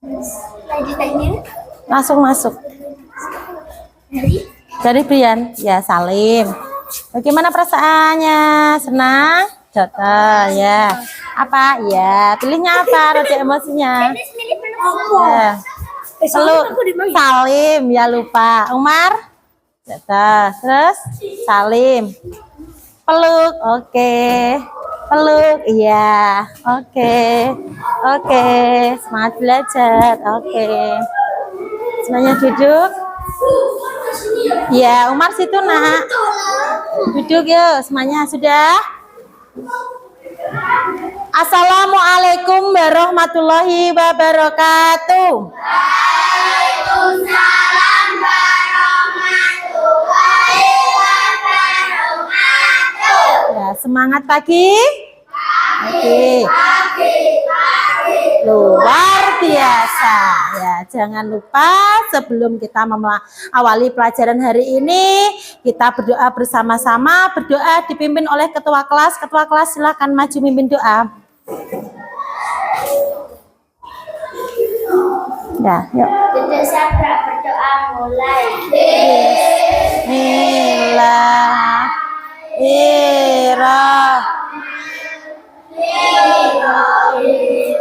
Lanjutannya Langsung masuk. dari Dari Brian, ya Salim. Bagaimana perasaannya? Senang? Jota, ya. Apa? Ya. Pilihnya apa? Rada emosinya. Ya. Salim, ya lupa. Umar? Jota. Terus Salim. Peluk, oke. Peluk, iya. Oke. Oke. Semangat belajar. Oke. Semuanya duduk. Ya, Umar situ nak. Duduk yuk, semuanya sudah. Assalamualaikum warahmatullahi wabarakatuh. Waalaikumsalam warahmatullahi wabarakatuh. Ya, semangat pagi. Oke. Luar biasa ya, jangan lupa sebelum kita awali pelajaran hari ini kita berdoa bersama-sama. Berdoa dipimpin oleh ketua kelas. Ketua kelas silakan maju mimpin doa. Ya, yuk. Duduk sabra berdoa mulai. Bismillahirrahmanirrahim.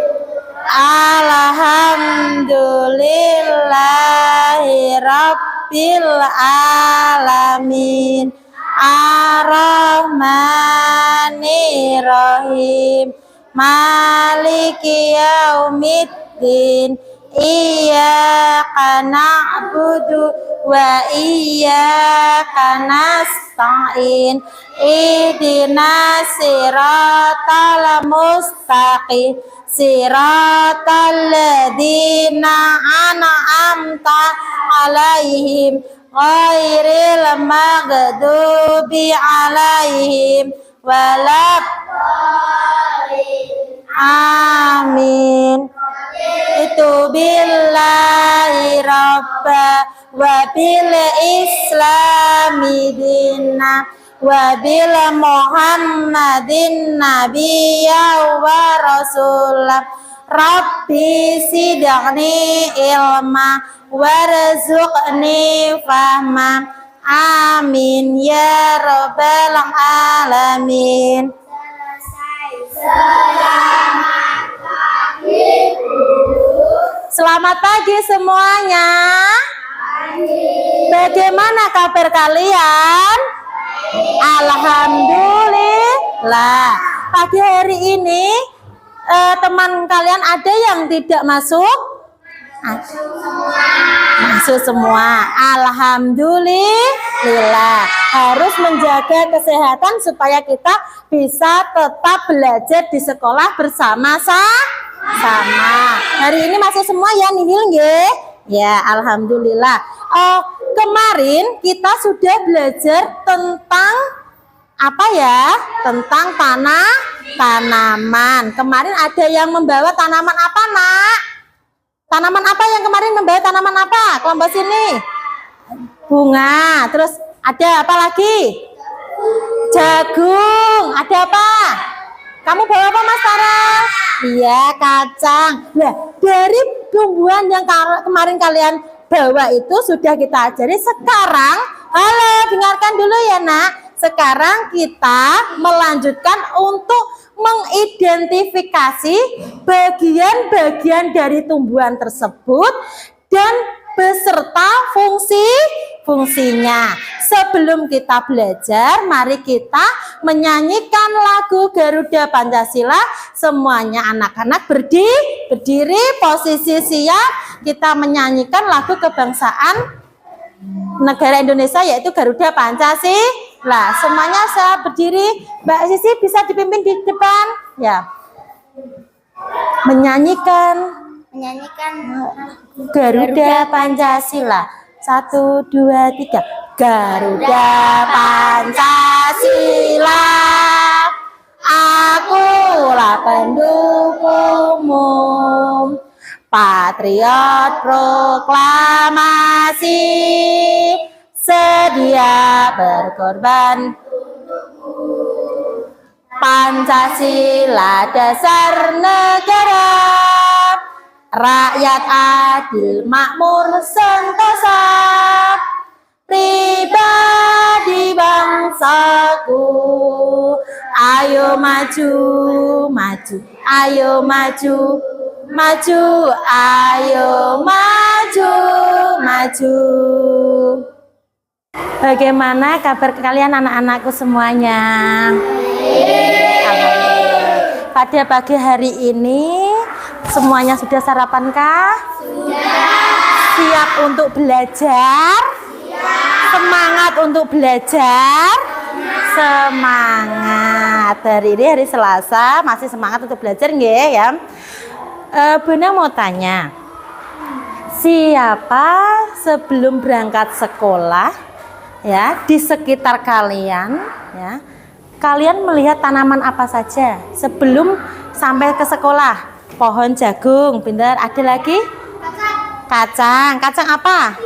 Alhamdulillahirabbil alamin. Ar-Rahmanirrahim. Maliki yaumiddin. Iyyaka na'budu wa iyyaka nasta'in. Ihdinas siratal mustaqim. Siratal ladzina an'amta 'alaihim ghairil maghdubi 'alaihim waladdallin. Amin. Itu billahi rabba wa bil islami dinna wa bil muhammadin nabiyya wa rasulah. Rabbi sidqni ilma warzuqni fahma. Amin ya rabbal alamin. Selamat pagi semuanya. Bagaimana kabar kalian? Alhamdulillah. Pagi hari ini teman kalian ada yang tidak masuk? Masuk semua. Alhamdulillah. Harus menjaga kesehatan supaya kita bisa tetap belajar di sekolah bersama-sama. Hari ini masuk semua ya, nihil nggih? Ya, alhamdulillah. Kemarin kita sudah belajar tentang apa ya? Tentang tanaman. Kemarin ada yang membawa tanaman apa, Nak? Tanaman apa yang kemarin membawa tanaman apa? Kelompok sini. Bunga. Terus ada apa lagi? Jagung. Ada apa? Kamu bawa apa, Mas Tara? Iya, kacang. Nah, dari tumbuhan yang kemarin kalian bawa itu sudah kita ajari. Sekarang, halo, dengarkan dulu ya, Nak. Sekarang kita melanjutkan untuk mengidentifikasi bagian-bagian dari tumbuhan tersebut dan beserta fungsinya. Sebelum kita belajar, mari kita menyanyikan lagu Garuda Pancasila. Semuanya anak-anak berdiri, posisi siap. Kita menyanyikan lagu kebangsaan negara Indonesia yaitu Garuda Pancasila. Semuanya saya berdiri. Mbak Sisi bisa dipimpin di depan ya. Menyanyikan Garuda Pancasila. 1, 2, 3. Garuda Pancasila, akulah pendukungmu. Patriot proklamasi, sedia berkorban. Pancasila dasar negara, rakyat adil makmur sentosa, pribadi bangsaku. Ayo maju, maju, ayo maju, maju, ayo maju, maju. Bagaimana kabar kalian anak-anakku semuanya? Alhamdulillah. Pada pagi hari ini semuanya sudah sarapankah? Sudah. Siap untuk belajar? Semangat untuk belajar? Semangat. Hari ini hari Selasa, masih semangat untuk belajar nggih ya? Bunda mau tanya, siapa sebelum berangkat sekolah ya di sekitar kalian ya, kalian melihat tanaman apa saja sebelum sampai ke sekolah? Pohon jagung, benar. Ada lagi? Kacang. Kacang apa?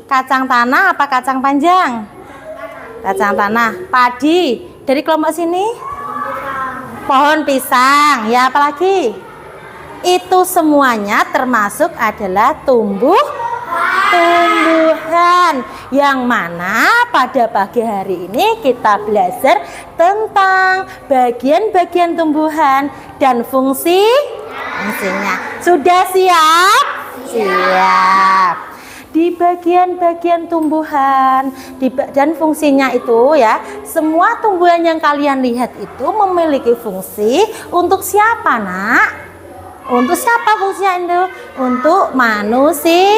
Kacang tanah apa kacang panjang? Kacang tanah. Padi. Dari kelompok sini? Pohon pisang. Ya, apalagi? Itu semuanya termasuk adalah tumbuhan, yang mana pada pagi hari ini kita belajar tentang bagian-bagian tumbuhan dan fungsinya. Sudah siap? Siap. Di bagian-bagian tumbuhan dan fungsinya itu ya, semua tumbuhan yang kalian lihat itu memiliki fungsi untuk siapa, Nak? Untuk siapa fungsinya itu? Untuk manusia.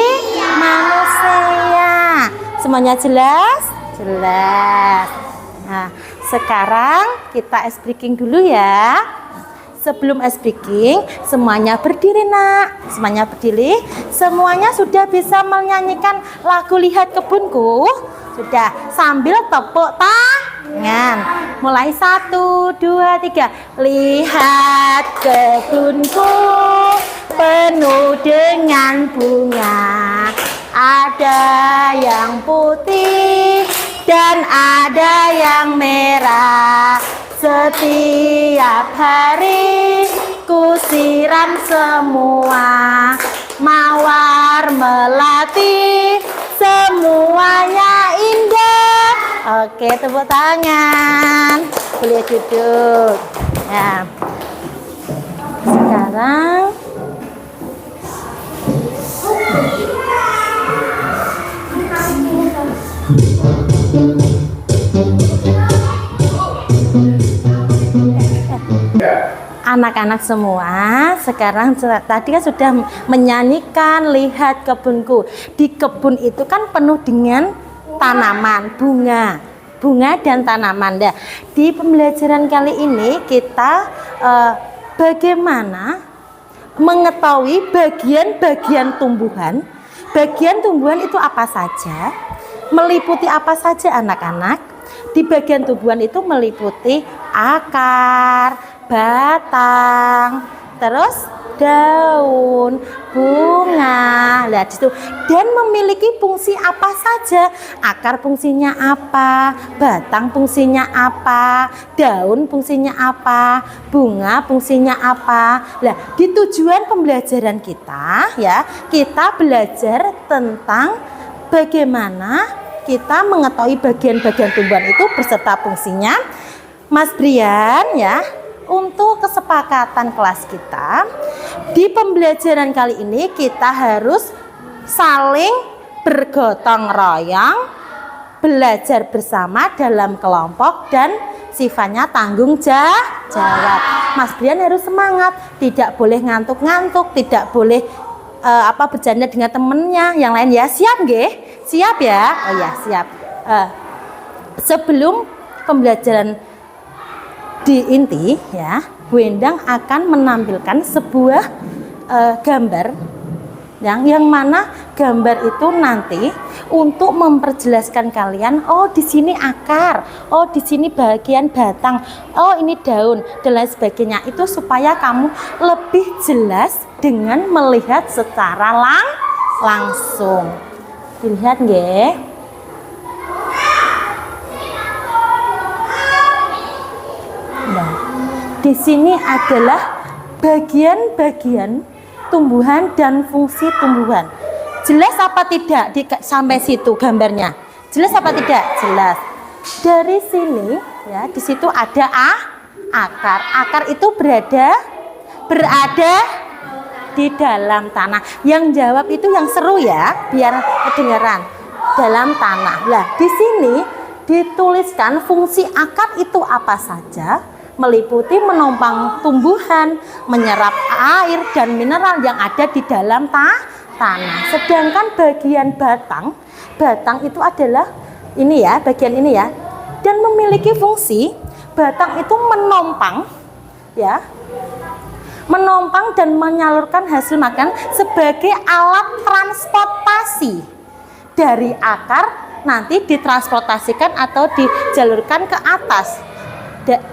Semuanya jelas? Jelas. Nah, sekarang kita ice breaking dulu ya. Sebelum ice breaking, semuanya berdiri, Nak. Semuanya berdiri. Semuanya sudah bisa menyanyikan lagu Lihat Kebunku? Sudah, sambil tepuk tangan. Mulai 1, 2, 3. Lihat kebunku penuh dengan bunga. Ada yang putih dan ada yang merah. Setiap hari ku siram semua, mawar melati semuanya indah. Oke, tepuk tangan. Boleh duduk. Ya. Sekarang anak-anak semua, sekarang tadi kan sudah menyanyikan Lihat Kebunku. Di kebun itu kan penuh dengan tanaman, bunga dan tanaman. Nah, di pembelajaran kali ini kita bagaimana mengetahui bagian-bagian tumbuhan. Bagian tumbuhan itu apa saja? Meliputi apa saja anak-anak? Di bagian tumbuhan itu meliputi akar, batang, terus daun, bunga, lihat situ. Dan memiliki fungsi apa saja? Akar fungsinya apa? Batang fungsinya apa? Daun fungsinya apa? Bunga fungsinya apa? Nah, di tujuan pembelajaran kita ya, kita belajar tentang bagaimana kita mengetahui bagian-bagian tumbuhan itu beserta fungsinya. Mas Brian ya, untuk kesepakatan kelas kita di pembelajaran kali ini kita harus saling bergotong royong, belajar bersama dalam kelompok dan sifatnya tanggung jawab. Mas Brian harus semangat, tidak boleh ngantuk-ngantuk, tidak boleh bercanda dengan temennya yang lain ya. Siap nggih? Siap ya? Oh ya, siap. Sebelum pembelajaran di inti ya, Bu Endang akan menampilkan sebuah gambar yang mana gambar itu nanti untuk memperjelaskan kalian, oh di sini akar, oh di sini bagian batang, oh ini daun dan lain sebagainya. Itu supaya kamu lebih jelas dengan melihat secara langsung. Dilihat nggih. Nah, di sini adalah bagian-bagian tumbuhan dan fungsi tumbuhan. Jelas apa tidak sampai situ gambarnya? Jelas apa tidak? Jelas. Dari sini ya, di situ ada akar. Akar itu berada di dalam tanah. Yang jawab itu yang seru ya, biar kedengaran. Dalam tanah. Lah, di sini dituliskan fungsi akar itu apa saja, meliputi menopang tumbuhan, menyerap air dan mineral yang ada di dalam tanah. Sedangkan bagian batang itu adalah ini ya, bagian ini ya, dan memiliki fungsi batang itu menopang ya, menopang dan menyalurkan hasil makan sebagai alat transportasi dari akar, nanti ditransportasikan atau dijalurkan ke atas,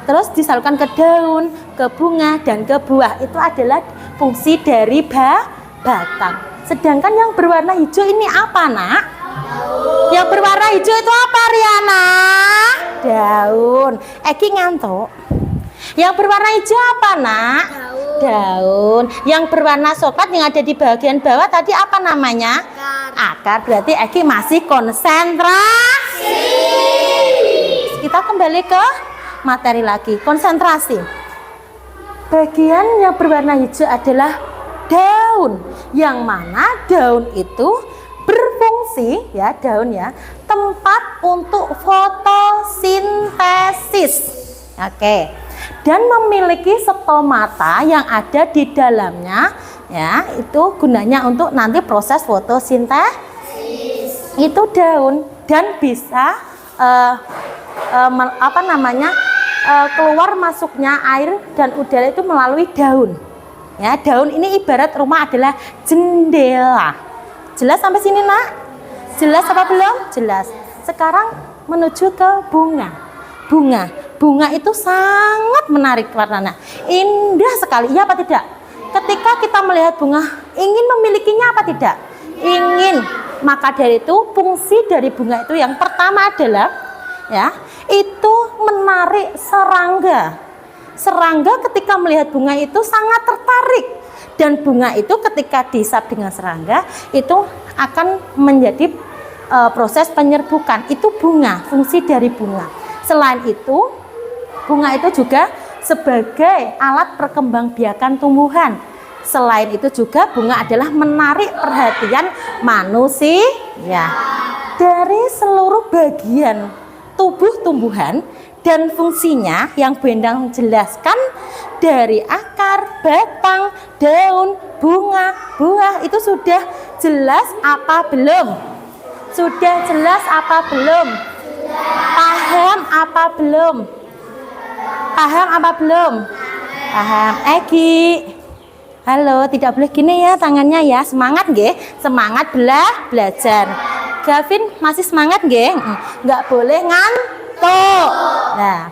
terus disalurkan ke daun, ke bunga, dan ke buah. Itu adalah fungsi dari batang. Sedangkan yang berwarna hijau ini apa, Nak? Yang berwarna hijau itu apa, Riana? Daun. Eki ngantuk. Yang berwarna hijau apa, Nak? Daun. Yang berwarna coklat yang ada di bagian bawah tadi apa namanya? Akar. Berarti Eki masih konsentrasi. Kita kembali ke materi lagi. Konsentrasi. Bagian yang berwarna hijau adalah daun. Yang mana daun itu berfungsi ya, daun ya, tempat untuk fotosintesis. Oke. Dan memiliki stomata yang ada di dalamnya ya, itu gunanya untuk nanti proses fotosintesis. Itu daun dan bisa keluar masuknya air dan udara itu melalui daun. Ya, daun ini ibarat rumah adalah jendela. Jelas sampai sini, Nak? Jelas apa belum? Jelas. Sekarang menuju ke bunga. Bunga itu sangat menarik warnanya. Indah sekali, iya apa tidak? Ketika kita melihat bunga, ingin memilikinya apa tidak? Ingin. Maka dari itu fungsi dari bunga itu yang pertama adalah ya, itu menarik serangga. Serangga ketika melihat bunga itu sangat tertarik, dan bunga itu ketika dihisap dengan serangga itu akan menjadi proses penyerbukan. Itu bunga, fungsi dari bunga. Selain itu, bunga itu juga sebagai alat perkembangbiakan tumbuhan. Selain itu juga bunga adalah menarik perhatian manusia. Dari seluruh bagian tubuh tumbuhan dan fungsinya yang Bu Endang jelaskan, dari akar, batang, daun, bunga, buah, itu sudah jelas apa belum? Sudah jelas apa belum? Paham apa belum? Paham apa belum? Paham. Egi, halo, tidak boleh gini ya tangannya ya. Semangat nggih? Semangat belajar. Gavin masih semangat nggih? Nggak boleh ngantuk. Nah,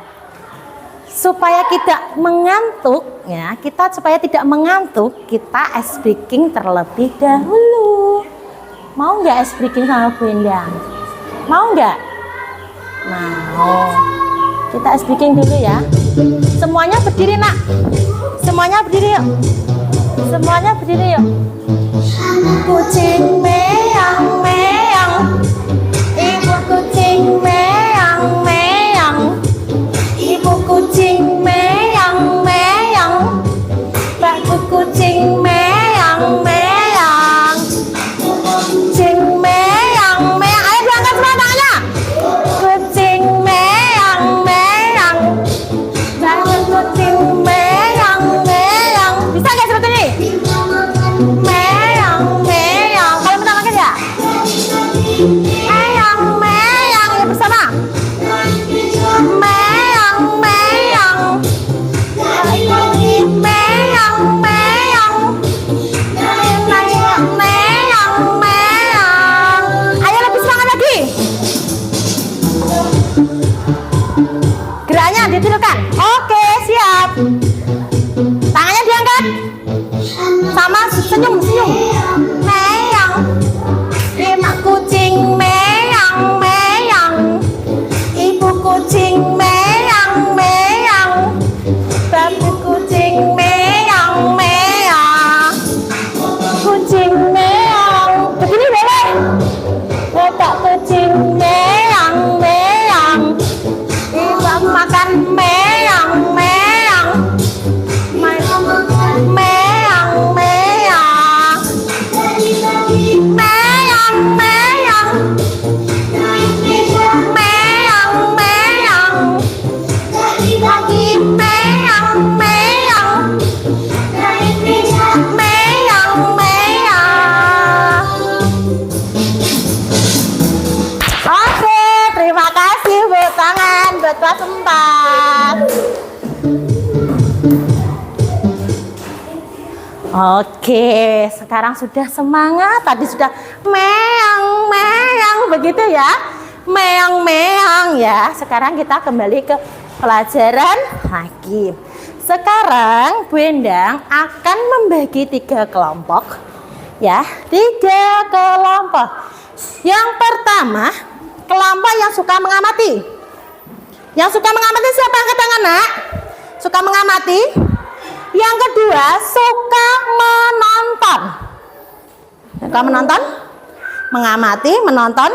supaya tidak mengantuk ya, supaya tidak mengantuk, kita ice breaking terlebih dahulu. Mau nggak ice breaking sama Bu Endang? Mau nggak? Mau. Kita ice breaking dulu ya. Semuanya berdiri, Nak. Semuanya berdiri yuk. Semuanya berdiri yuk. Kucing meong meong, ibu kucing meong meong, ibu kucing meong meong, bakku kucing meong meong, kucing meong meong. Ayo diangkat semua tangannya. Kucing meong meong, bakku kucing meong meong. Bisa nggak seperti ini? Meong meong. Kalian pertama kan ya? Meong meong, ya bersama. Meong meong, meong meong, meong meong. Ayo lebih semangat lagi. Geraknya ditirukan. Oke, siap. Tangannya diangkat. Sama senyum. Meong. Lima kucing meong meong, ibu kucing meong meong, babu kucing meong meong, Oke, sekarang sudah semangat. Tadi sudah meong begitu ya. Meong ya. Sekarang kita kembali ke pelajaran lagi. Sekarang Bu Endang akan membagi 3 kelompok. Ya, 3 kelompok. Yang pertama, kelompok yang suka mengamati. Yang suka mengamati siapa? Angkat tangan, Nak. Suka mengamati. Yang kedua, suka menonton. Suka menonton? Mengamati, menonton.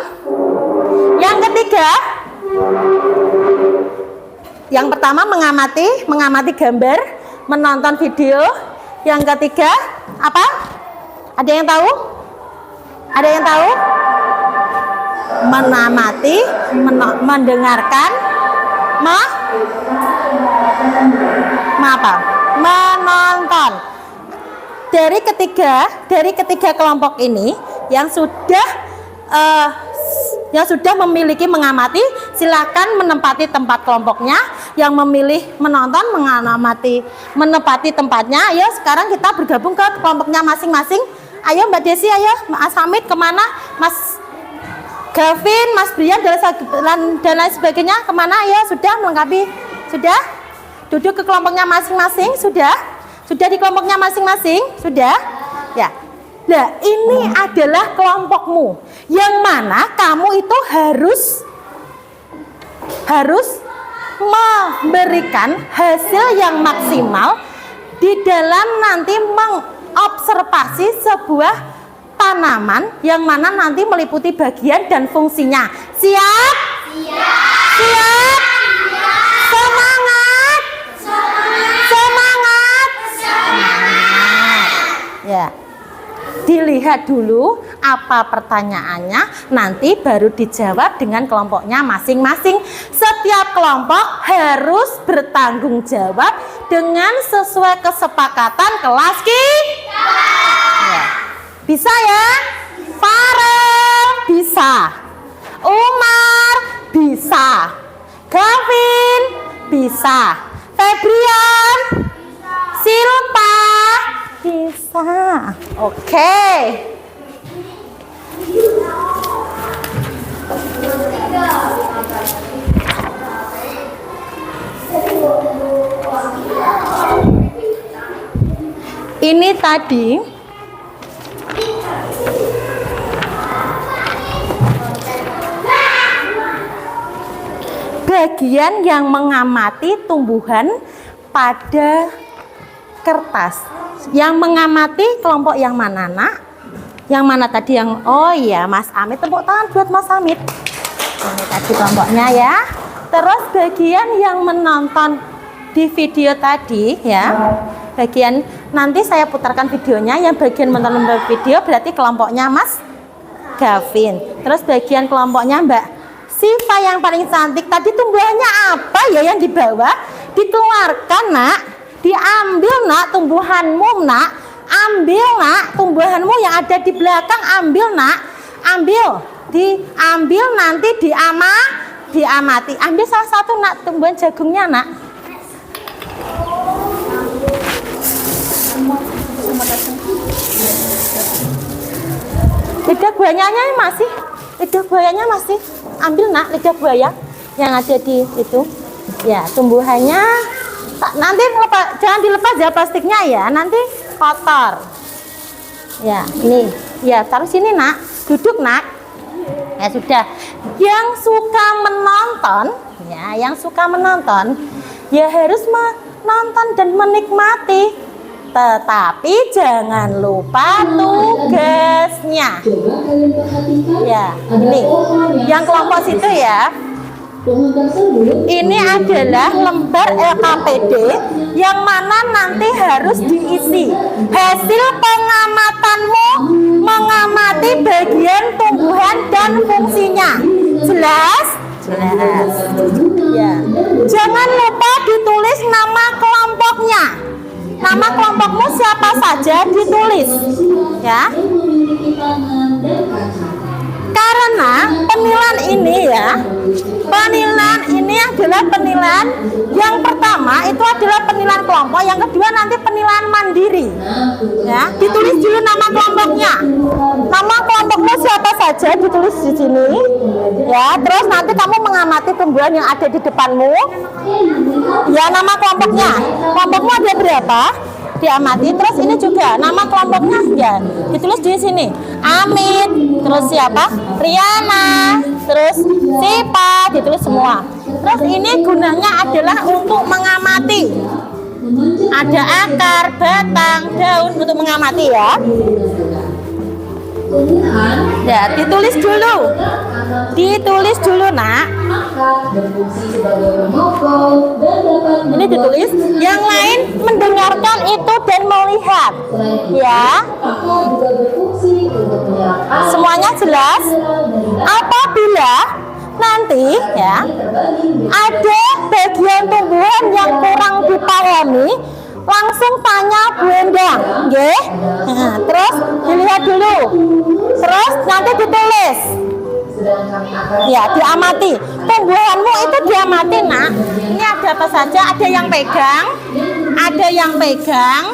Yang ketiga, yang pertama mengamati gambar, menonton video. Yang ketiga, apa? Ada yang tahu? Ada yang tahu? Menamati, mendengarkan, menonton. Dari ketiga kelompok ini yang sudah memiliki mengamati, silakan menempati tempat kelompoknya. Yang memilih menonton, mengamati, menempati tempatnya. Ayo sekarang kita bergabung ke kelompoknya masing-masing. Ayo Mbak Desi, ayo Mas Hamid kemana? Mas Gavin, Mas Brian dan lain sebagainya kemana? Ya sudah melengkapi, sudah duduk ke kelompoknya masing-masing, sudah di kelompoknya masing-masing, sudah ya. Nah ini adalah kelompokmu, yang mana kamu itu harus memberikan hasil yang maksimal di dalam nanti mengobservasi sebuah tanaman yang mana nanti meliputi bagian dan fungsinya. Siap? Siap? Semangat? Semangat? Ya. Dilihat dulu apa pertanyaannya, nanti baru dijawab dengan kelompoknya masing-masing. Setiap kelompok harus bertanggung jawab dengan sesuai kesepakatan kelas kita. Ya. Bisa ya? Farel bisa, Umar bisa, Gavin bisa, Febrian, Silpa bisa. Oke. Ini tadi bagian yang mengamati tumbuhan pada kertas. Yang mengamati kelompok yang mana, Nak? Yang mana tadi yang, oh iya Mas Amit, tepuk tangan buat Mas Amit. Ini tadi kelompoknya ya. Terus bagian yang menonton di video tadi ya. Bagian nanti saya putarkan videonya, yang bagian menonton video berarti kelompoknya Mas Gavin. Terus bagian kelompoknya Mbak Siva yang paling cantik tadi, tumbuhannya apa ya yang dibawa? Dikeluarkan, Nak. Diambil, Nak, tumbuhanmu, Nak. Ambil, Nak, tumbuhanmu yang ada di belakang, ambil, Nak. Ambil. Diambil, nanti diamati. Ambil salah satu, Nak, tumbuhan jagungnya, Nak. Lidah buayanya masih. Lidah buayanya masih. Ambil, Nak, lidah buaya yang ada di itu. Ya, tumbuhannya nanti jangan dilepas ya plastiknya ya, nanti kotor. Ya, ini. Ya, taruh sini, Nak. Duduk, Nak. Ya sudah. Yang suka menonton, ya, yang suka menonton ya harus menonton dan menikmati. Tetapi jangan lupa tugasnya. Ya, ini yang kelompok situ ya. Ini adalah lembar LKPD yang mana nanti harus diisi. Hasil pengamatanmu mengamati bagian tumbuhan dan fungsinya. Jelas? Jelas. Ya. Jangan lupa ditulis nama kelompoknya. Nama kelompokmu siapa saja ditulis. Ya. Karena penilaian ini ya, penilaian ini adalah penilaian yang pertama itu adalah penilaian kelompok, yang kedua nanti penilaian mandiri. Ya, ditulis dulu nama kelompoknya. Nama kelompokmu siapa saja ditulis di sini. Ya, terus nanti kamu mengamati tumbuhan yang ada di depanmu. Ya, nama kelompoknya. Kelompokmu ada berapa? Diamati. Terus ini juga nama kelompoknya ya ditulis di sini. Amit, terus siapa? Riana, terus Sipa, ditulis semua. Terus ini gunanya adalah untuk mengamati. Ada akar, batang, daun untuk mengamati ya. Ya, ditulis dulu. Ditulis dulu, Nak. Ini ditulis. Yang lain mendengarkan itu dan melihat. Ya. Semuanya jelas? Apabila nanti ya ada bagian tumbuhan yang kurang dipahami, langsung tanya Bu Endang, nggih. Nah, terus dilihat dulu. Terus nanti ditulis. Ya, diamati. Tumbuhanmu itu diamati, Nak. Ini ada apa saja? Ada yang pegang, ada yang pegang,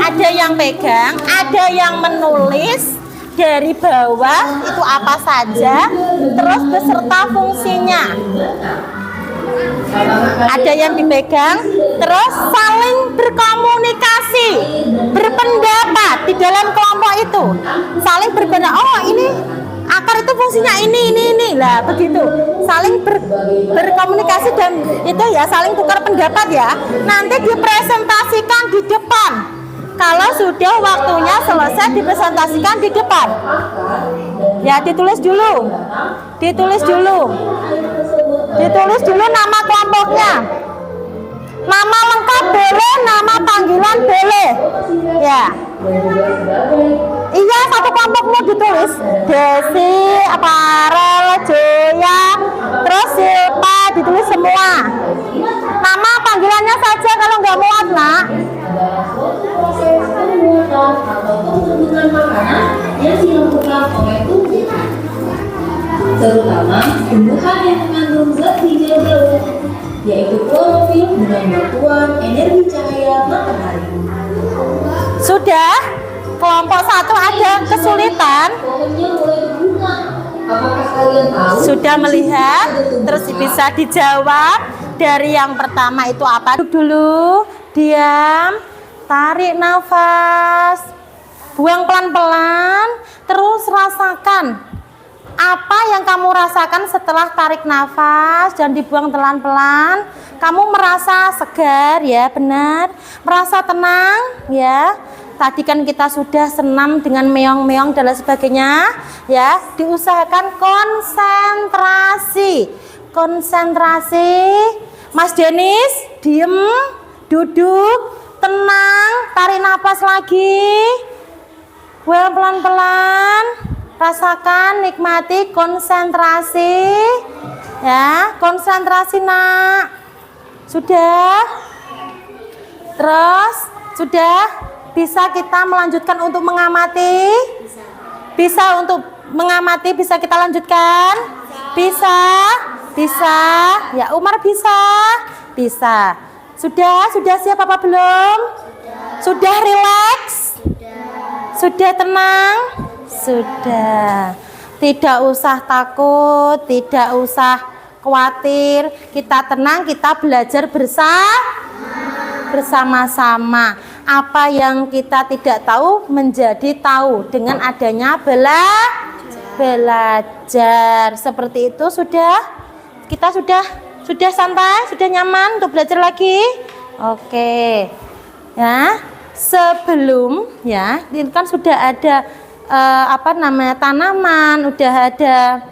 ada yang pegang, ada yang menulis dari bawah itu apa saja, terus beserta fungsinya. Ada yang dipegang, terus saling berkomunikasi, berpendapat di dalam kelompok itu, saling berpendapat. Oh, ini akar itu fungsinya ini. Lah begitu, saling berkomunikasi dan itu ya saling tukar pendapat ya. Nanti dipresentasikan di depan. Kalau sudah waktunya selesai dipresentasikan di depan. Ya, ditulis dulu. Ditulis dulu. Ditulis dulu nama kelompoknya. Nama lengkap boleh, nama panggilan boleh. Ya. Iya, satu kelompokmu ditulis. Desi, Aparel, Joya, terus Silpa, ditulis semua. Nama panggilannya saja kalau nggak muat, Nak. Dengan makanan yang dilakukan oleh tubuh, terutama tumbuhan yang mengandung zat hijau daun, yaitu klorofil dengan bantuan energi cahaya matahari. Sudah? Kelompok satu ada kesulitan? Pohonnya mulai berbunga. Apakah kalian tahu? Sudah melihat? Terus bisa dijawab. Dari yang pertama itu apa? Duduk dulu, diam, tarik nafas, buang pelan-pelan, terus rasakan apa yang kamu rasakan setelah tarik nafas dan dibuang pelan-pelan. Kamu merasa segar ya, benar, merasa tenang ya. Tadi kan kita sudah senam dengan meong-meong dan lain sebagainya ya. Diusahakan konsentrasi. Konsentrasi. Mas Denis, diem, duduk, tenang, tarik nafas lagi. Buang pelan-pelan. Rasakan, nikmati, konsentrasi. Ya, konsentrasi, Nak. Sudah? Terus, sudah? Bisa kita melanjutkan untuk mengamati? Bisa untuk mengamati, bisa kita lanjutkan? Bisa? Bisa? Ya, Umar bisa? Bisa. Sudah siap apa belum? Sudah rileks? Sudah tenang? Sudah. Tidak usah takut, tidak usah khawatir. Kita tenang, kita belajar bersama-sama. Apa yang kita tidak tahu menjadi tahu dengan adanya belajar. Seperti itu sudah? Kita sudah santai, sudah nyaman untuk belajar lagi? Oke. Ya, sebelum ya, ini kan sudah ada tanaman, udah ada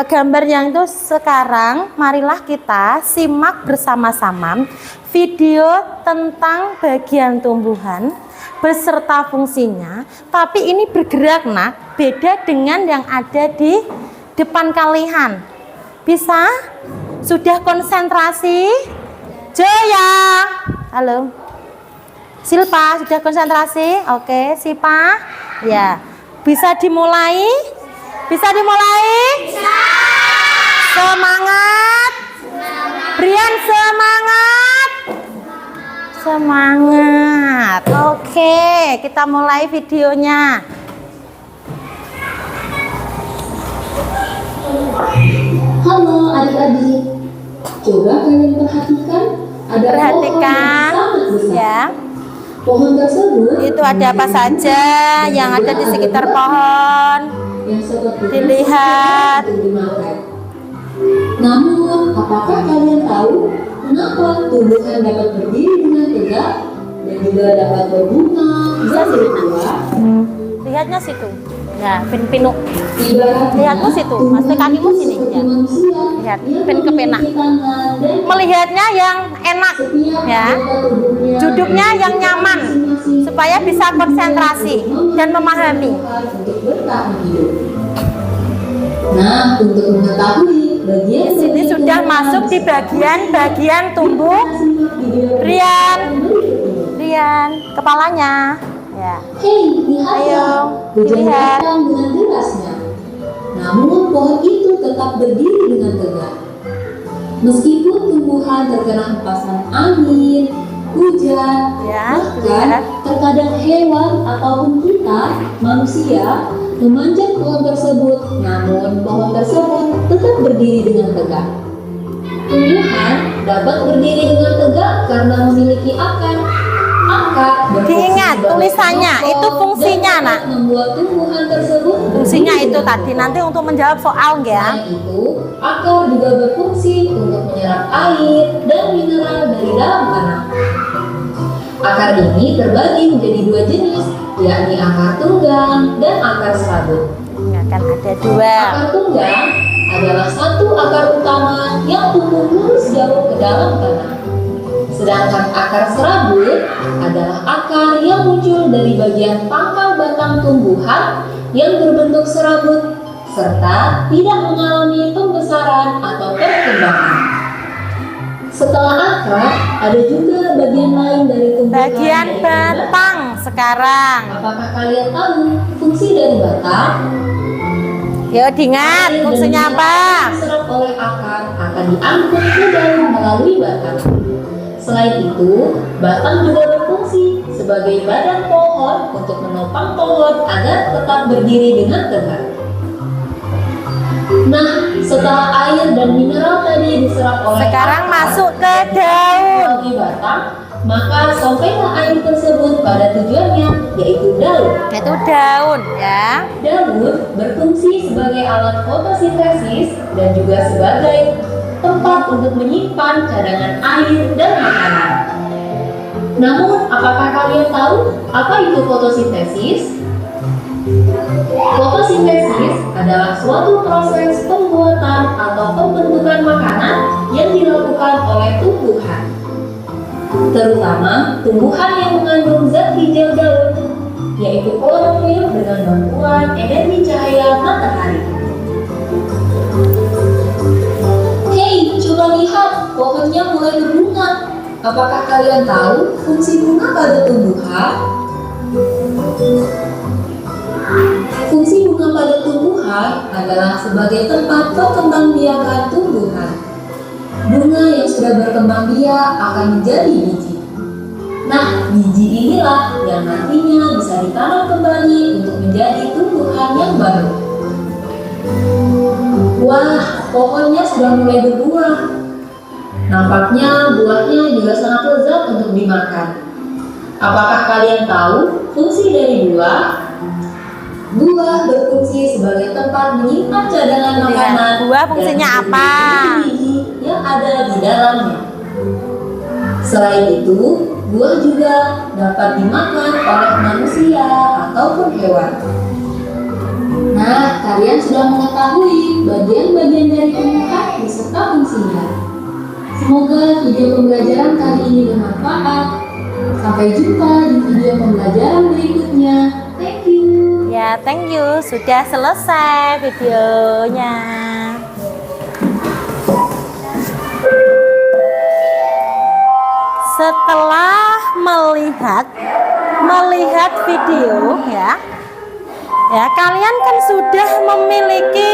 gambar yang itu. Sekarang marilah kita simak bersama-sama video tentang bagian tumbuhan beserta fungsinya, tapi ini bergerak, Nak, beda dengan yang ada di depan kalian. Bisa? Sudah konsentrasi? Joya, halo. Silpa, sudah konsentrasi? Oke, Sipa, ya. Bisa dimulai? Bisa dimulai? Bisa. Semangat. Brian semangat. Semangat. Oke, kita mulai videonya. Halo adik-adik, coba kalian perhatikan ada Perhatikan pohon yang sangat besar. ya. Pohon tersebut Itu ada apa saja yang ada di sekitar pohon. yang seperti Dilihat. untuk dimakan. Namun, apakah kalian tahu kenapa tumbuhan dapat berdiri dengan tegak dan juga dapat berbunga dan berbuah? Lihatnya situ. Ya, pin-pinu. Ibaratnya, Lihatmu situ, maksudnya kakimu sini, seperti ya. manusia Lihat, yang pin ke pena. memiliki tangan dan Melihatnya yang enak setiap ya. anggota tubuhnya Duduknya yang nyaman masing-masing supaya bisa konsentrasi dan memahami. untuk bertahan hidup. Nah, untuk mengetahui bagian Di sini sudah masuk di bagian tumbuh. Brian, Brian, kepalanya. Ya. Hei, lihatlah, Ayo, hujan lihat. datang dengan derasnya. Namun pohon itu tetap berdiri dengan tegak. Meskipun tumbuhan terkena hempasan angin, hujan, Ya, bahkan lihat. terkadang hewan ataupun kita, manusia, memanjat pohon tersebut, namun pohon tersebut tetap berdiri dengan tegak. Tumbuhan dapat berdiri dengan tegak karena memiliki akar. Akar berfungsi Diingat sebagai tulisannya, penopang itu fungsinya, dan Nak. membuat tumbuhan tersebut Fungsinya berdiri itu dengan tadi nanti untuk menjawab soal ya. Selain itu, akar juga berfungsi untuk menyerap air dan mineral dari dalam tanah. Akar ini terbagi menjadi dua jenis, yakni akar tunggang dan akar serabut. Ingatkan ada dua. Akar tunggang adalah satu akar utama yang tumbuh lurus jauh ke dalam tanah. Sedangkan akar serabut adalah akar yang muncul dari bagian pangkal batang tumbuhan yang berbentuk serabut serta tidak mengalami pembesaran atau perkembangan. Setelah akar, ada juga bagian lain dari tumbuhan. Bagian yaitu batang sekarang. Apakah kalian tahu fungsi dari batang? Yuk diingat Air dan fungsinya mineral apa? yang diserap oleh akar akan diangkut ke daun melalui batang. Selain itu, batang juga berfungsi sebagai badan pohon untuk menopang pohon agar tetap berdiri dengan tegak. Nah, setelah air dan mineral tadi diserap oleh Sekarang akar masuk ke daun. melalui batang, maka sampailah air tersebut pada tujuannya, yaitu daun. Itu daun ya. Daun berfungsi sebagai alat fotosintesis dan juga sebagai tempat untuk menyimpan cadangan air dan makanan. Namun, apakah kalian tahu apa itu fotosintesis? Fotosintesis adalah suatu proses pembuatan atau pembentukan makanan yang dilakukan oleh tumbuhan, terutama tumbuhan yang mengandung zat hijau daun, yaitu klorofil dengan bantuan energi cahaya matahari. Hei, coba lihat, pohonnya mulai berbunga. Apakah kalian tahu fungsi bunga pada tumbuhan? Fungsi bunga pada tumbuhan adalah sebagai tempat perkembangbiakan tumbuhan. Bunga yang sudah berkembang biak akan menjadi biji. Nah, biji inilah yang nantinya bisa ditanam kembali untuk menjadi tumbuhan yang baru. Wah, pohonnya sudah mulai berbuah. Nampaknya buahnya juga sangat lezat untuk dimakan. Apakah kalian tahu fungsi dari buah? Buah berfungsi sebagai tempat menyimpan cadangan makanan. Buah fungsinya dan apa? biji yang ada di dalamnya. Selain itu, buah juga dapat dimakan oleh manusia ataupun hewan. Nah, kalian sudah mengetahui bagian-bagian dari tumbuhan beserta fungsinya. Semoga video pembelajaran kali ini bermanfaat. Sampai jumpa di video pembelajaran berikutnya. Thank you. Ya, thank you. Sudah selesai videonya. Setelah melihat video ya, kalian kan sudah memiliki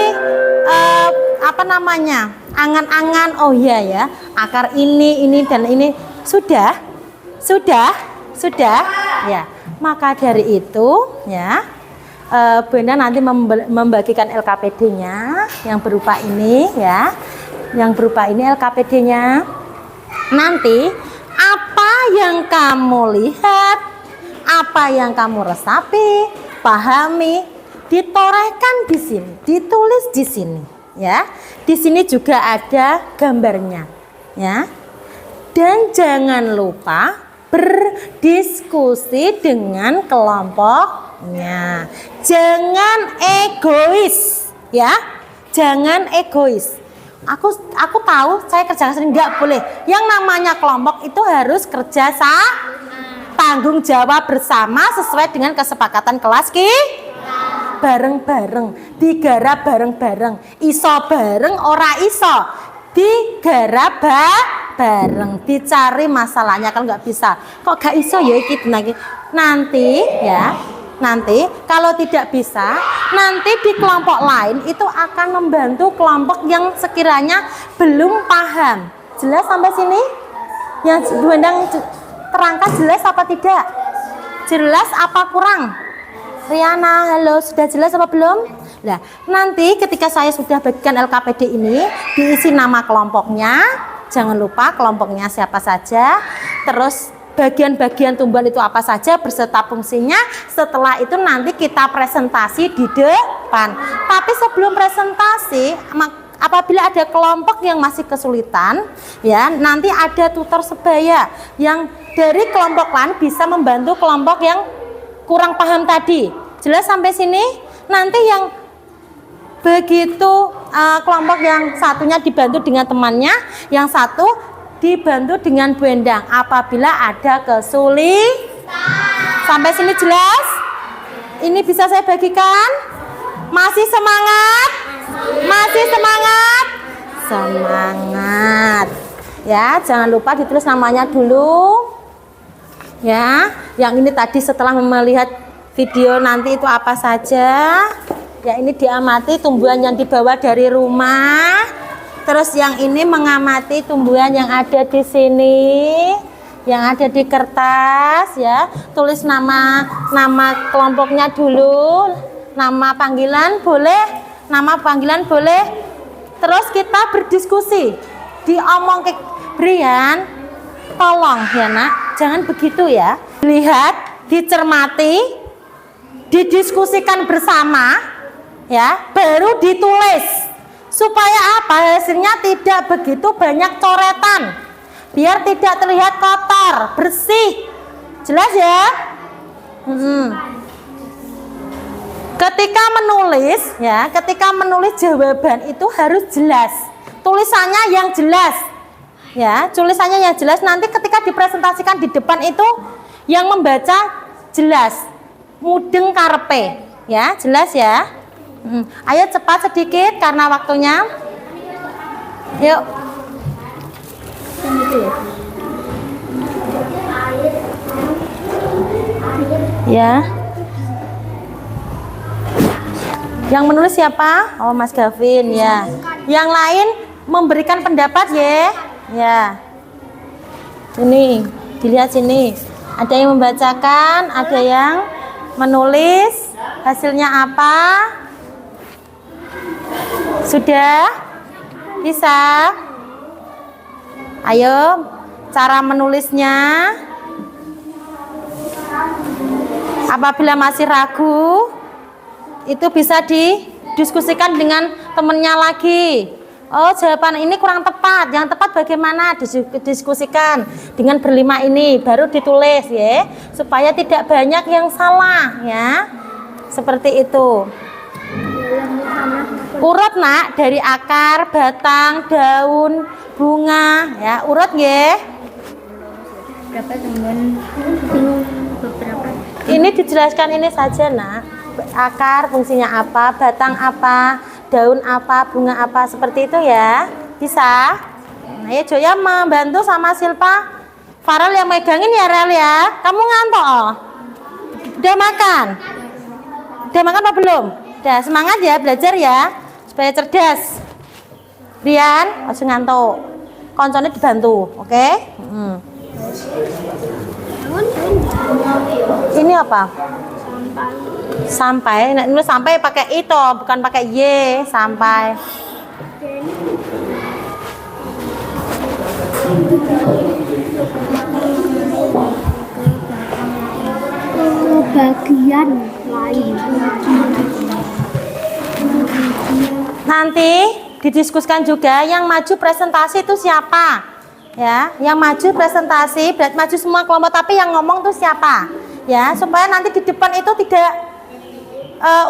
apa namanya? Angan-angan. Oh iya ya. Akar ini dan ini sudah. Ya. Maka dari itu ya, Bunda nanti membagikan LKPD-nya yang berupa ini ya. Yang berupa ini LKPD-nya. Nanti apa yang kamu lihat, apa yang kamu resapi, pahami, ditorehkan di sini, ditulis di sini ya. Di sini juga ada gambarnya ya. Dan jangan lupa berdiskusi dengan kelompoknya. Jangan egois ya. Jangan egois. Aku tahu saya kerja sendiri nggak boleh. Yang namanya kelompok itu harus kerja tanggung jawab bersama sesuai dengan kesepakatan kelas bareng-bareng, digarap bareng-bareng, iso bareng ora iso digarap bareng, dicari masalahnya. Kalau nggak bisa kok gak iso ya nanti ya. Nanti kalau tidak bisa, nanti di kelompok lain itu akan membantu kelompok yang sekiranya belum paham. Jelas sampai sini? Yang Bu Endang terangkan jelas apa tidak? Jelas apa kurang? Riana, halo, sudah jelas apa belum? Nah, nanti ketika saya sudah bagikan LKPD ini, diisi nama kelompoknya. Jangan lupa kelompoknya siapa saja. Terus bagian-bagian tumbuhan itu apa saja beserta fungsinya. Setelah itu nanti kita presentasi di depan. Tapi sebelum presentasi, apabila ada kelompok yang masih kesulitan ya, nanti ada tutor sebaya yang dari kelompok lain bisa membantu kelompok yang kurang paham tadi. Jelas sampai sini? Nanti yang begitu kelompok yang satunya dibantu dengan temannya, yang satu dibantu dengan Bu Endang apabila ada kesulitan. Sampai sini jelas? Ini bisa saya bagikan? Masih semangat? Masih semangat? Semangat. Ya, jangan lupa ditulis namanya dulu. Ya, yang ini tadi setelah melihat video nanti itu apa saja. Ya, ini diamati tumbuhan yang dibawa dari rumah. Terus yang ini mengamati tumbuhan yang ada di sini, yang ada di kertas ya. Tulis nama kelompoknya dulu. Nama panggilan boleh, nama panggilan boleh. Terus kita berdiskusi. Diomong ke Brian, tolong ya nak, jangan begitu ya. Lihat, dicermati, didiskusikan bersama ya, baru ditulis. Supaya apa? Hasilnya tidak begitu banyak coretan. Biar tidak terlihat kotor, bersih. Jelas ya? Ketika menulis ya, ketika menulis jawaban itu harus jelas. Tulisannya yang jelas. Ya, tulisannya yang jelas. Nanti ketika dipresentasikan di depan itu yang membaca jelas. Mudeng karepe. Ya, jelas ya? Ayo cepat sedikit karena waktunya. Yuk. Ya. Yang menulis siapa? Oh, Mas Gavin ya. Yang lain memberikan pendapat ya. Ya. Ini dilihat sini. Ada yang membacakan, ada yang menulis. Hasilnya apa? Sudah? Bisa? Ayo, cara menulisnya. Apabila masih ragu, itu bisa didiskusikan dengan temennya lagi. Oh, jawaban ini kurang tepat. Yang tepat bagaimana? Didiskusikan dengan berlima ini, baru ditulis ya, supaya tidak banyak yang salah ya. Seperti itu. Urut nak, dari akar, batang, daun, bunga ya, urut ya. Berapa teman? Beberapa. Ini dijelaskan ini saja nak. Akar fungsinya apa, batang apa, daun apa, bunga apa, seperti itu ya. Bisa? Nah, ya Joya membantu sama Silpa. Farel yang megangin ya Rel ya. Kamu ngantuk oh? Udah makan? Udah makan apa belum? Udah, semangat ya belajar ya, supaya cerdas. Rian, langsung ngantuk. Koncone dibantu, oke? Ini apa? Sampai. Nah, ini sampai pakai itu, bukan pakai y. Sampai. Bagian lain. Nanti didiskusikan juga yang maju presentasi itu siapa, ya? Yang maju presentasi, berarti maju semua kelompok, tapi yang ngomong tuh siapa, ya? Supaya nanti di depan itu tidak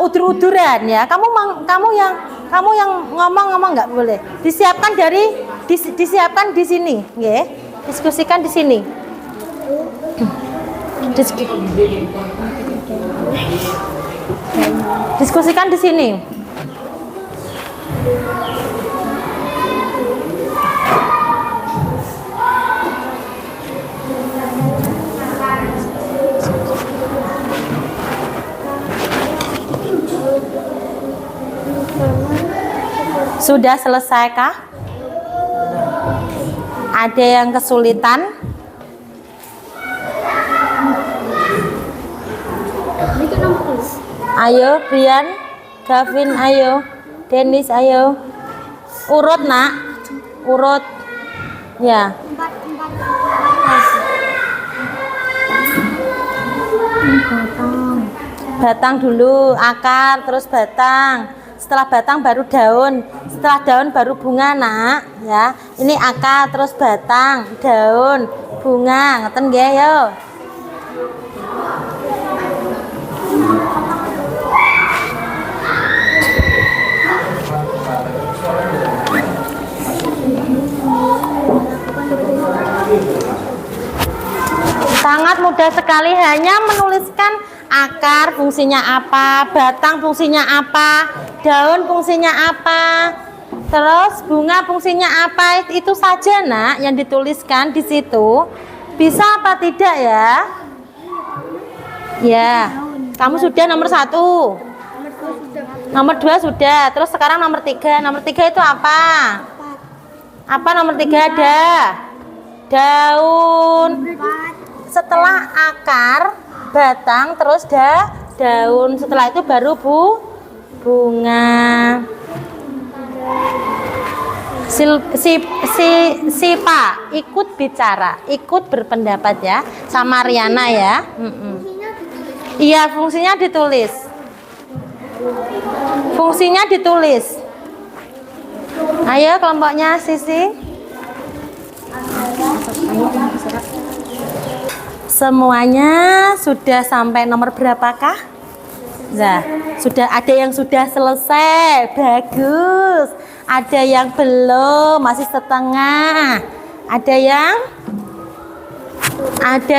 udur-uduran, ya. Kamu yang ngomong nggak boleh. Disiapkan disiapkan di sini, ya. Diskusikan di sini. Diskusikan di sini. Sudah selesaikah? Ada yang kesulitan? Ayo, Brian, Gavin, ayo, Dennis, ayo. Urut, nak. Urut. Ya. Batang dulu, akar, terus batang. Setelah batang baru daun. Setelah daun baru bunga, nak. Ya. Ini akar, terus batang, daun, bunga. Ngeten nggih, yo. Sangat mudah sekali, hanya menuliskan akar fungsinya apa, batang fungsinya apa, daun fungsinya apa, terus bunga fungsinya apa, itu saja, nak, yang dituliskan di situ. Bisa apa tidak, ya? Ya, kamu sudah nomor 1, nomor 2 sudah, terus sekarang nomor 3. Nomor 3 itu apa? Apa nomor 3 ada? Daun. Setelah akar, batang, terus daun. Setelah itu baru bunga. Sipa ikut bicara, ikut berpendapat, ya, sama Riana, ya. Iya, fungsinya ditulis. Fungsinya ditulis. Ayo kelompoknya Sisi. Semuanya sudah sampai nomor berapakah? Nah, sudah ada yang sudah selesai. Bagus. Ada yang belum, masih setengah. Ada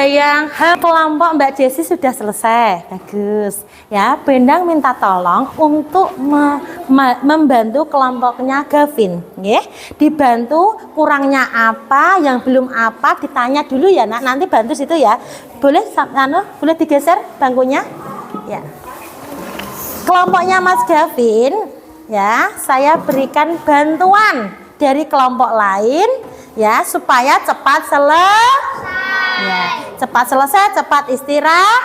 yang kelompok Mbak Jessi sudah selesai. Bagus. Ya, Bendang minta tolong untuk membantu kelompoknya Gavin, nggih. Dibantu kurangnya apa, yang belum apa ditanya dulu, ya, nak. Nanti bantu situ, ya. Boleh boleh digeser bangkunya? Ya. Kelompoknya Mas Gavin, ya, saya berikan bantuan dari kelompok lain, ya, supaya cepat ya, cepat selesai, cepat istirahat,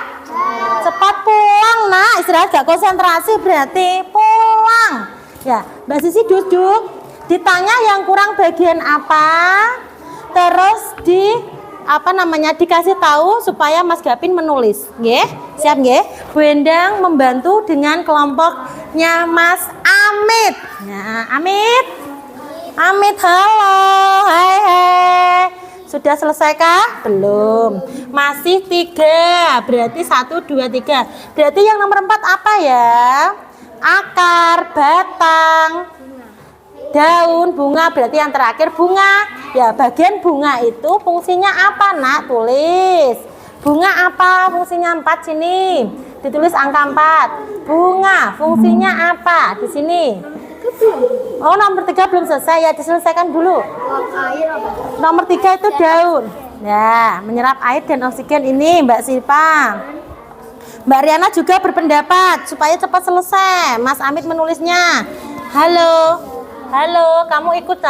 cepat pulang, nak. Istirahat gak konsentrasi berarti pulang. Ya, Mbak Sisi duduk, ditanya yang kurang bagian apa, terus dikasih tahu supaya Mas Gavin menulis, nggih? Siap, nggih? Bu Endang membantu dengan kelompoknya Mas Amit. Nah, Amit, halo, hai. Sudah selesaikah? Belum. Masih 3. Berarti 1, 2, 3. Berarti yang nomor 4 apa, ya? Akar, batang, daun, bunga. Berarti yang terakhir bunga. Ya, bagian bunga itu fungsinya apa, nak? Tulis. Bunga apa? Fungsinya 4 sini. Ditulis angka 4. Bunga fungsinya apa? Di sini. Oh, nomor 3 belum selesai, ya, diselesaikan dulu. Nomor 3 itu daun. Ya, menyerap air dan oksigen ini, Mbak Silpa. Mbak Riana juga berpendapat supaya cepat selesai. Mas Amit menulisnya. Halo. Halo, kamu ikut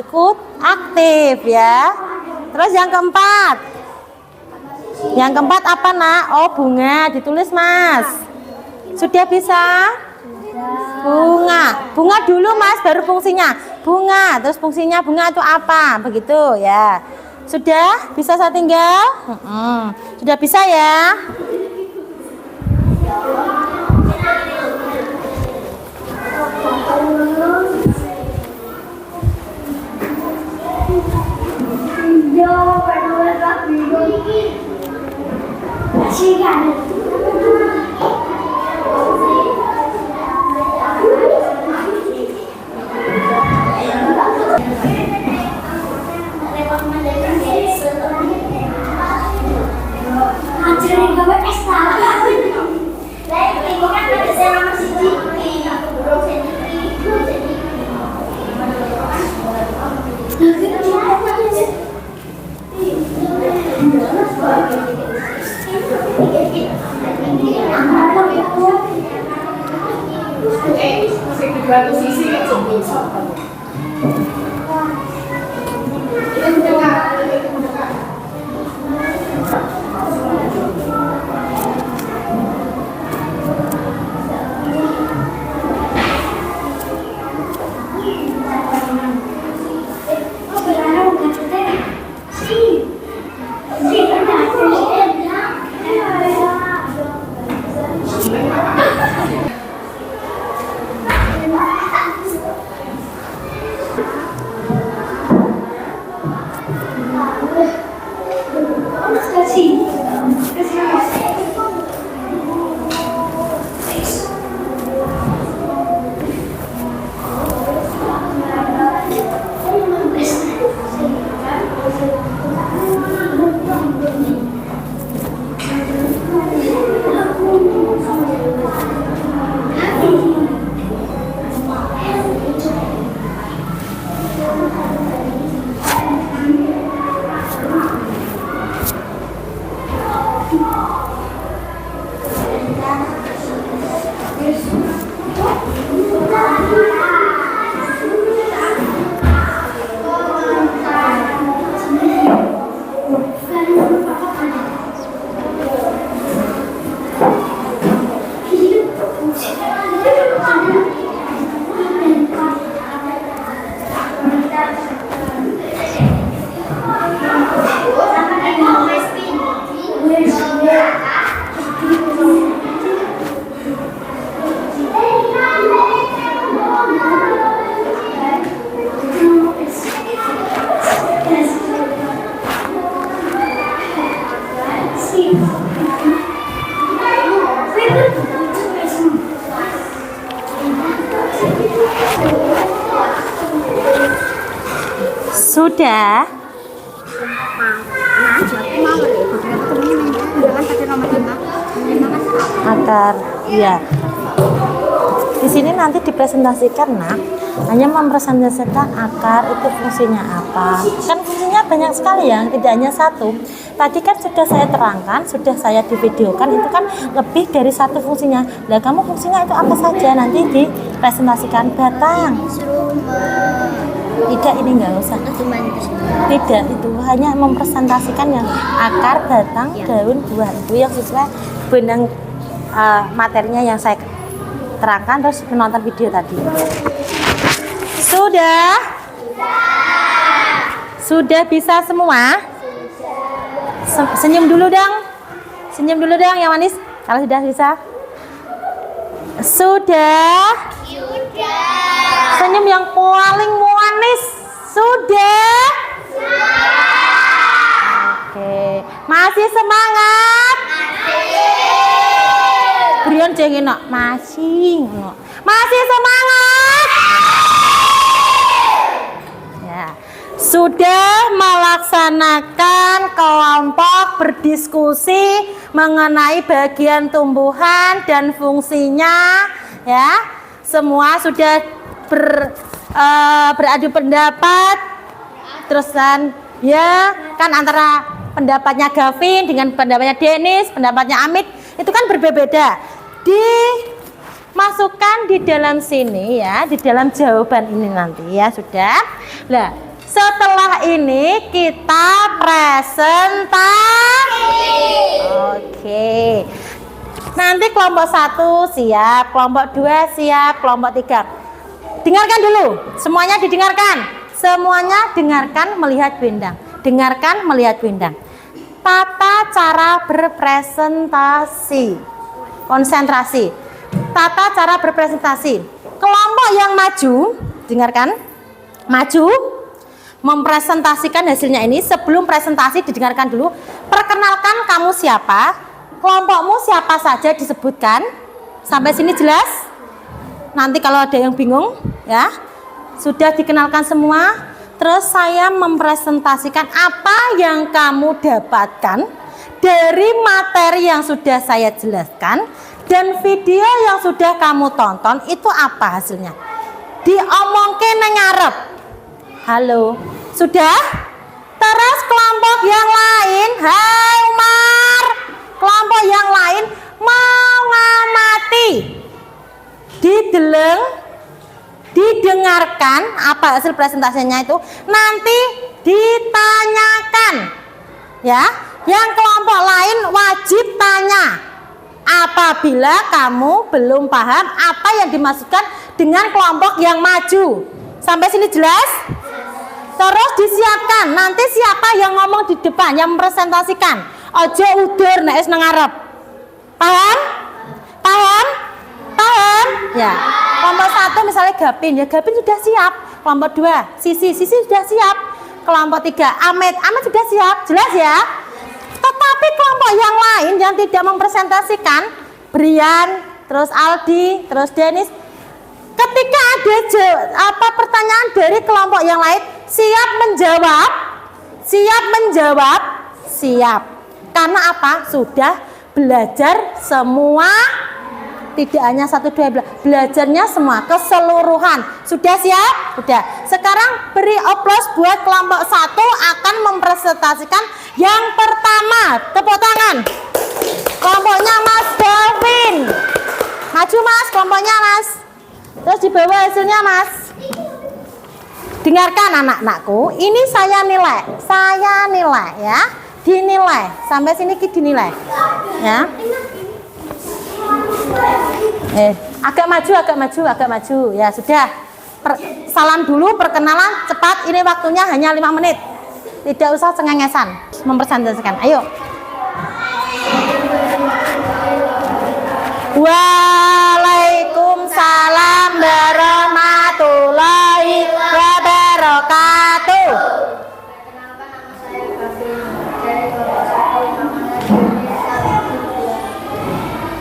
ikut aktif ya. Terus yang keempat. Yang keempat apa nak? Oh bunga, ditulis mas. Sudah bisa? Bunga. Bunga dulu mas, baru fungsinya. Bunga, terus fungsinya bunga itu apa? Begitu ya. Sudah? Bisa saya tinggal? Sudah bisa ya? Sudah? Akar, iya. Di sini nanti dipresentasikan nak, hanya mempresentasikan akar itu fungsinya apa. Kan fungsinya banyak sekali ya, tidak hanya satu. Tadi kan sudah saya terangkan, sudah saya divideokan, itu kan lebih dari satu fungsinya. Nah kamu fungsinya itu apa saja nanti dipresentasikan. Batang. Tidak, ini enggak usah. Tidak, itu hanya mempresentasikan yang akar, batang, daun, buah itu yang sesuai benang materinya yang saya terangkan, terus menonton video tadi. Sudah? Sudah bisa semua? Senyum dulu dong. Senyum dulu dong yang manis. Kalau sudah bisa. Sudah? Senyum yang paling manis. Sudah? Oke. Masih semangat? Brion jangan nak masih. Masih semangat? Ya. Sudah melaksanakan kelompok berdiskusi mengenai bagian tumbuhan dan fungsinya, ya. Semua sudah beradu pendapat, terusan ya kan antara pendapatnya Gavin dengan pendapatnya Dennis, pendapatnya Amit itu kan berbeda. masukkan di dalam sini ya, di dalam jawaban ini nanti ya, sudah. Nah, setelah ini kita presentasi. Oke. Nanti kelompok 1 siap, kelompok 2 siap, kelompok 3. Dengarkan dulu, semuanya didengarkan. Semuanya dengarkan melihat Bu Endang. Dengarkan melihat Bu Endang. Tata cara berpresentasi. Konsentrasi. Tata cara berpresentasi. Kelompok yang maju, dengarkan. Maju mempresentasikan hasilnya ini. Sebelum presentasi didengarkan dulu. Perkenalkan kamu siapa, kelompokmu siapa saja disebutkan. Sampai sini jelas? Nanti kalau ada yang bingung ya, sudah dikenalkan semua. Terus saya mempresentasikan apa yang kamu dapatkan dari materi yang sudah saya jelaskan dan video yang sudah kamu tonton, itu apa hasilnya. Diomongke nang ngarep. Halo, sudah? Terus kelompok yang lain, hai Umar, kelompok yang lain mau ngamati, didengarkan apa hasil presentasinya itu, nanti ditanyakan ya. Yang kelompok lain wajib tanya apabila kamu belum paham apa yang dimaksudkan dengan kelompok yang maju. Sampai sini jelas? Terus disiapkan nanti siapa yang ngomong di depan, yang mempresentasikan. Ojo udur nek wis nang ngarep. Paham? Paham? Paham? Ya. Kelompok 1 misalnya Gapin, ya Gapin sudah siap. Kelompok 2 Sisi sudah siap. Kelompok 3 Ahmed sudah siap. Jelas ya? Tetapi kelompok yang lain yang tidak mempresentasikan, Brian, terus Aldi, terus Denis, ketika ada pertanyaan dari kelompok yang lain, siap menjawab, siap. Karena apa? Sudah belajar semua. Tidak hanya 1, 2, belajarnya semua keseluruhan. Sudah siap? Sudah. Sekarang beri aplaus buat kelompok 1 akan mempresentasikan yang pertama. Tepuk tangan. Kelompoknya Mas Dalvin. Maju Mas, kelompoknya Mas. Terus di bawah hasilnya Mas. Dengarkan anak-anakku, ini saya nilai ya. Dinilai. Sampai sini dinilai. Ya. Agak maju ya, sudah. Salam dulu, perkenalan cepat, ini waktunya hanya 5 menit, tidak usah cengengesan mempresentasikan. Ayo. Waalaikumsalam warahmatullahi wabarakatuh.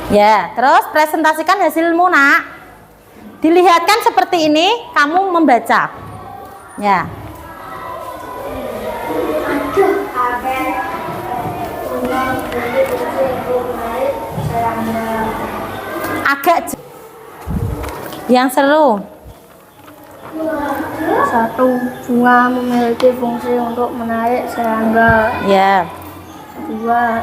Ya, terus presentasikan hasilmu nak. Dilihatkan seperti ini, kamu membaca. Ya. Agak yang seru. 1. Bunga memiliki fungsi untuk menarik serangga. Ya. 2.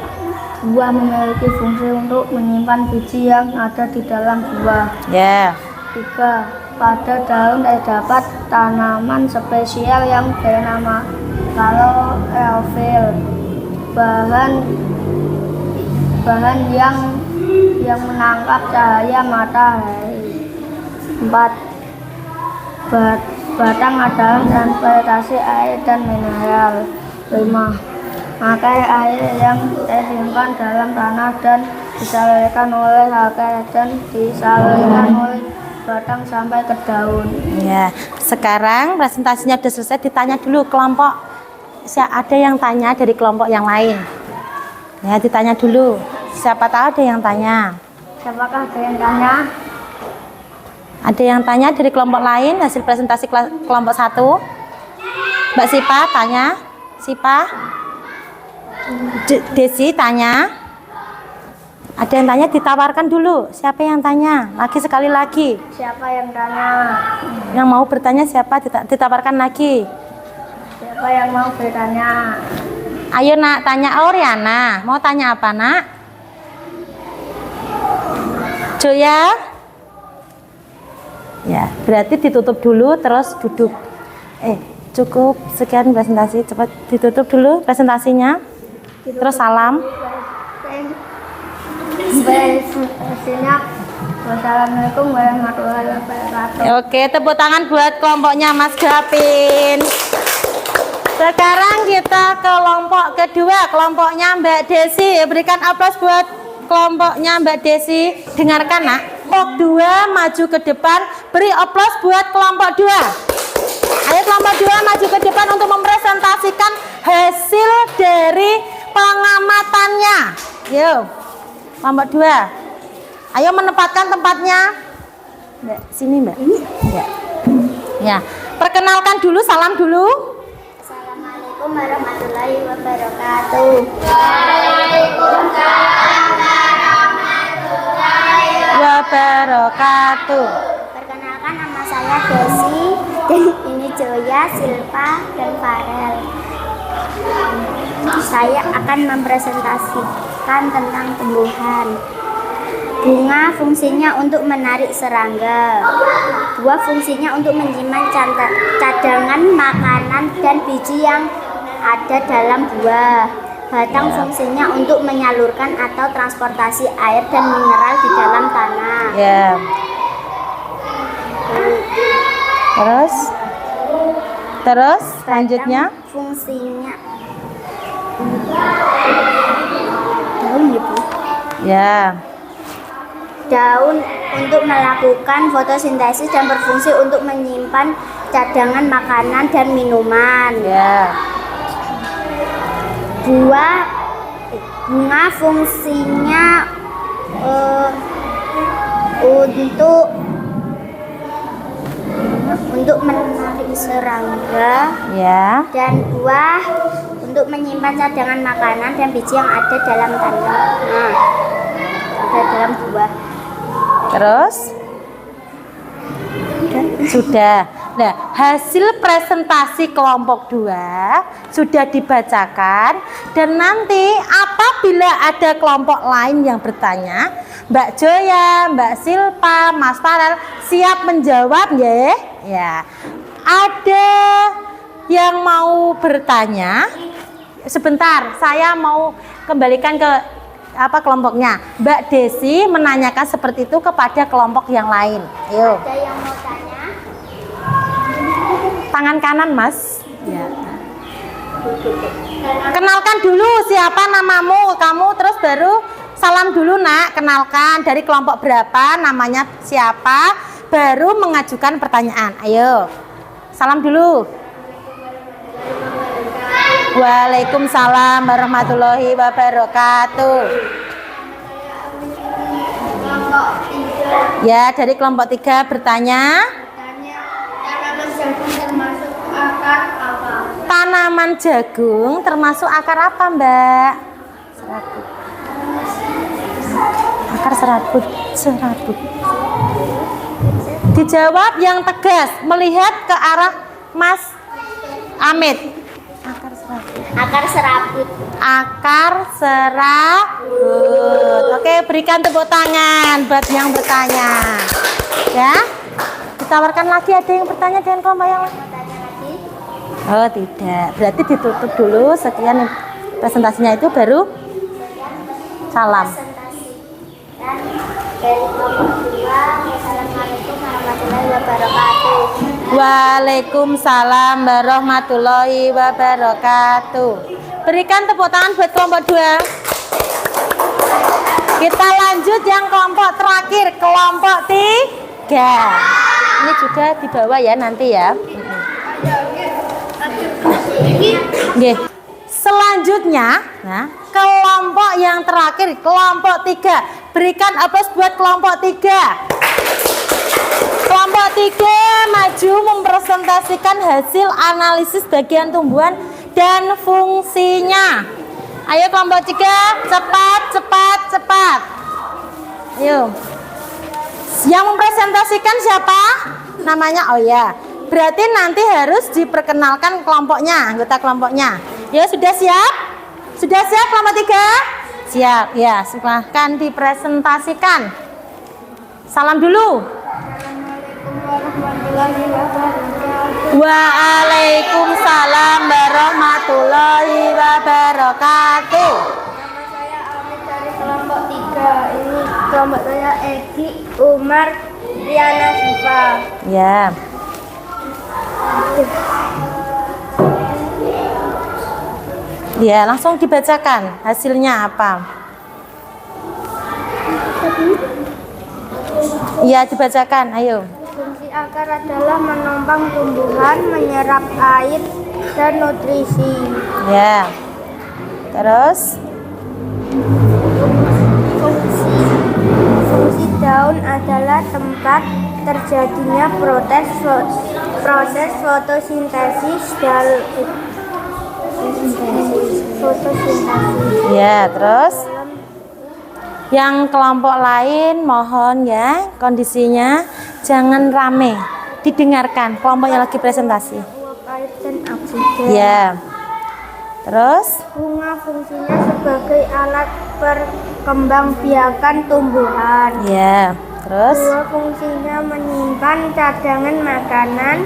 Buah memiliki fungsi untuk menyimpan biji yang ada di dalam buah. Ya. 3. Pada daun terdapat tanaman spesial yang bernama klorofil, bahan yang menangkap cahaya matahari. 4. Batang adalah transportasi air dan mineral. 5. Pakai air yang tersimpan dalam tanah dan disalurkan oleh akar dan disalurkan oleh batang sampai ke daun. Ya, sekarang presentasinya sudah selesai. Ditanya dulu kelompok, ada yang tanya dari kelompok yang lain. Ya, ditanya dulu. Siapa tahu ada yang tanya. Siapakah ada yang tanya? Ada yang tanya dari kelompok lain hasil presentasi kelompok 1. Mbak Sipa tanya. Sipa. Desi tanya. Ada yang tanya, ditawarkan dulu. Siapa yang tanya? Lagi sekali lagi. Siapa yang tanya? Yang mau bertanya siapa? Ditawarkan lagi. Siapa yang mau bertanya? Ayo nak, tanya. Oriana, mau tanya apa nak? Joya? Ya, berarti ditutup dulu terus duduk. Cukup sekian presentasi, cepat ditutup dulu presentasinya. Terus salam. Wassalamualaikum warahmatullahi wabarakatuh. Oke, tepuk tangan buat kelompoknya Mas Gapin. Sekarang kita kelompok kedua, kelompoknya Mbak Desi. Berikan aplaus buat kelompoknya Mbak Desi. Dengarkan nak. Kelompok 2 maju ke depan. Beri aplaus buat kelompok 2. Ayo kelompok 2 maju ke depan untuk mempresentasikan hasil dari pengamatannya. Yuk, kelompok 2. Ayo menempatkan tempatnya. Mbak, sini Mbak. Enggak. Ya, perkenalkan dulu, salam dulu. Assalamualaikum warahmatullahi wabarakatuh. Waalaikumsalam warahmatullahi wabarakatuh. Perkenalkan, nama saya Desi, dan ini Joya, Silva, dan Farel. Saya akan mempresentasikan tentang tumbuhan. Bunga fungsinya untuk menarik serangga. Buah fungsinya untuk menyimpan cadangan makanan dan biji yang ada dalam buah. Batang fungsinya untuk menyalurkan atau transportasi air dan mineral di dalam tanah. Ya. Terus selanjutnya Fungsinya daun, Ibu. ya. Daun untuk melakukan fotosintesis dan berfungsi untuk menyimpan cadangan makanan dan minuman. Ya. Bunga fungsinya untuk menarik serangga. Ya. Dan buah untuk menyimpan cadangan makanan dan biji yang ada dalam tanah. Nah, ada dalam buah. Terus sudah. Nah, hasil presentasi kelompok 2 sudah dibacakan, dan nanti apabila ada kelompok lain yang bertanya, Mbak Joya, Mbak Silpa, Mas Farel siap menjawab ya. Ya. Ada yang mau bertanya? Sebentar, saya mau kembalikan ke kelompoknya. Mbak Desi menanyakan seperti itu kepada kelompok yang lain. Ayo. Ada yang mau tanya? Tangan kanan, Mas. Ya. Kenalkan dulu siapa namamu, kamu, terus baru salam dulu nak. Kenalkan dari kelompok berapa, namanya siapa, baru mengajukan pertanyaan. Ayo. Salam dulu. Waalaikumsalam warahmatullahi wabarakatuh. Ya, dari kelompok 3 bertanya. Tanaman jagung termasuk akar apa? Tanaman jagung termasuk akar apa, Mbak? Serabut. Akar serabut. Dijawab yang tegas, melihat ke arah Mas Amit. Akar serabut. Akar serabut. Oke, berikan tepuk tangan buat yang bertanya. Ya, ditawarkan lagi, ada yang bertanya dengan kelompok yang lain? Oh tidak, berarti ditutup dulu. Sekian presentasinya, itu baru salam. Dan dari kelompok 2, Wassalamualaikum warahmatullahi wabarakatuh. Waalaikumsalam warahmatullahi wabarakatuh. Berikan tepuk tangan buat kelompok 2. Kita lanjut yang kelompok terakhir, kelompok 3. Ini juga dibawa ya nanti ya. Nggih. Selanjutnya, nah, kelompok yang terakhir, kelompok 3. Berikan aplaus buat kelompok 3. Kelompok 3 maju mempresentasikan hasil analisis bagian tumbuhan dan fungsinya. Ayo kelompok 3, cepat. Ayo. Yang mempresentasikan siapa? Namanya, oh ya. Berarti nanti harus diperkenalkan kelompoknya, anggota kelompoknya. Ya, sudah siap? Sudah siap kelompok 3? Siap. Ya, silahkan dipresentasikan. Salam dulu. warahmatullahi wabarakatuh. Waalaikumsalam warahmatullahi wabarakatuh. Nama saya Amit dari kelompok 3. Ini kelompok saya Egi, Umar, Riana, Siva. Ya. Ya, langsung dibacakan hasilnya apa? Iya, dibacakan. Ayo. Fungsi akar adalah menopang tumbuhan, menyerap air dan nutrisi. Ya. Terus? Fungsi daun adalah tempat terjadinya proses fotosintesis Ya, terus? Yang kelompok lain mohon ya, kondisinya jangan rame. Didengarkan kelompok yang lagi presentasi. uap air dan oksigen. Ya. Terus? Bunga fungsinya sebagai alat perkembangbiakan tumbuhan. Ya. Terus? Buah fungsinya menyimpan cadangan makanan,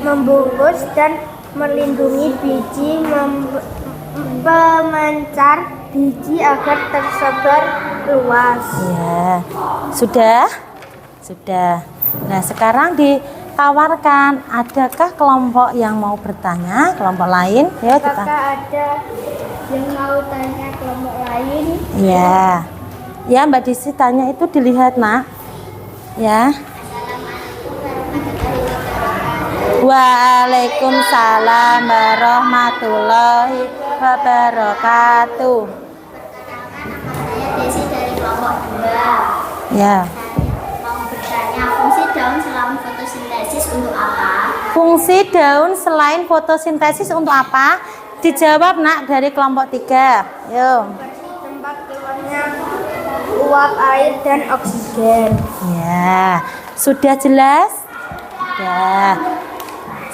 membungkus dan melindungi biji, memancar biji agar tersebar luas. Ya. Sudah? Sudah. Nah, sekarang ditawarkan, adakah kelompok yang mau bertanya, kelompok lain? Ya, kita. Apakah ada yang mau tanya kelompok lain? Ya. Ya, Mbak Disi tanya itu dilihat, Nak. Ya. Waalaikumsalam warahmatullahi wabarakatuh. Saya Desi dari kelompok 2. Ya. Mau bertanya, fungsi daun selain fotosintesis untuk apa? Fungsi daun selain fotosintesis untuk apa? Dijawab, Nak, dari kelompok 3. Yo. Tempat keluarnya uap air dan oksigen. Ya. Sudah jelas? Ya.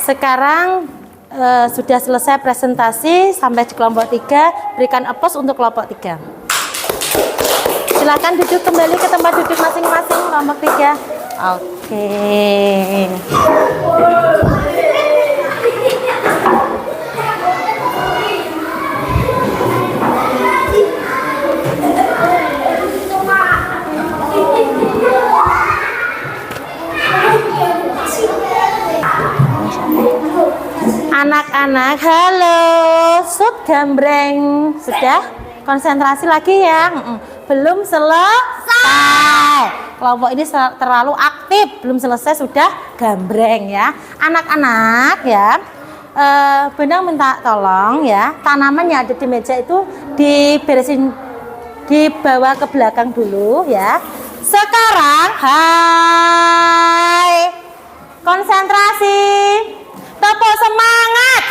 Sekarang sudah selesai presentasi sampai di kelompok 3. Berikan applause untuk kelompok 3. Silakan duduk kembali ke tempat duduk masing-masing kelompok 3. Oke. Anak-anak, halo, sud gambreng. Sudah? Konsentrasi lagi ya. Belum selesai. Kelompok ini terlalu aktif, belum selesai sudah gambreng ya. Anak-anak ya, Benang minta tolong ya, tanaman yang ada di meja itu diberesin, dibawa ke belakang dulu ya. Sekarang, hai, konsentrasi. Tepuk semangat.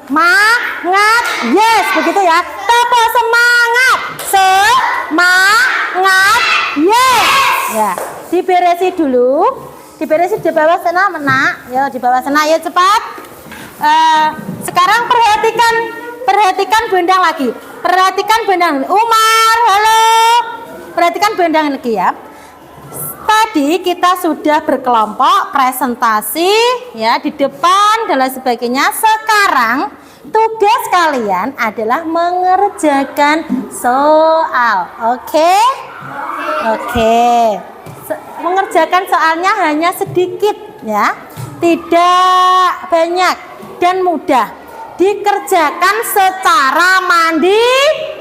Semangat. Yes, begitu ya. Tepuk semangat. Semangat. Yes. Ya, diberesi dulu. Diberesi di bawah sana, Nak. Yo, di bawah sana ya, cepat. Sekarang perhatikan Bendang lagi. Perhatikan Bendang. Umar, halo. Perhatikan Bendang lagi ya. Tadi kita sudah berkelompok presentasi ya di depan dan lain sebagainya. Sekarang tugas kalian adalah mengerjakan soal. Oke? Oke. Mengerjakan soalnya hanya sedikit ya. Tidak banyak dan mudah. Dikerjakan secara mandiri.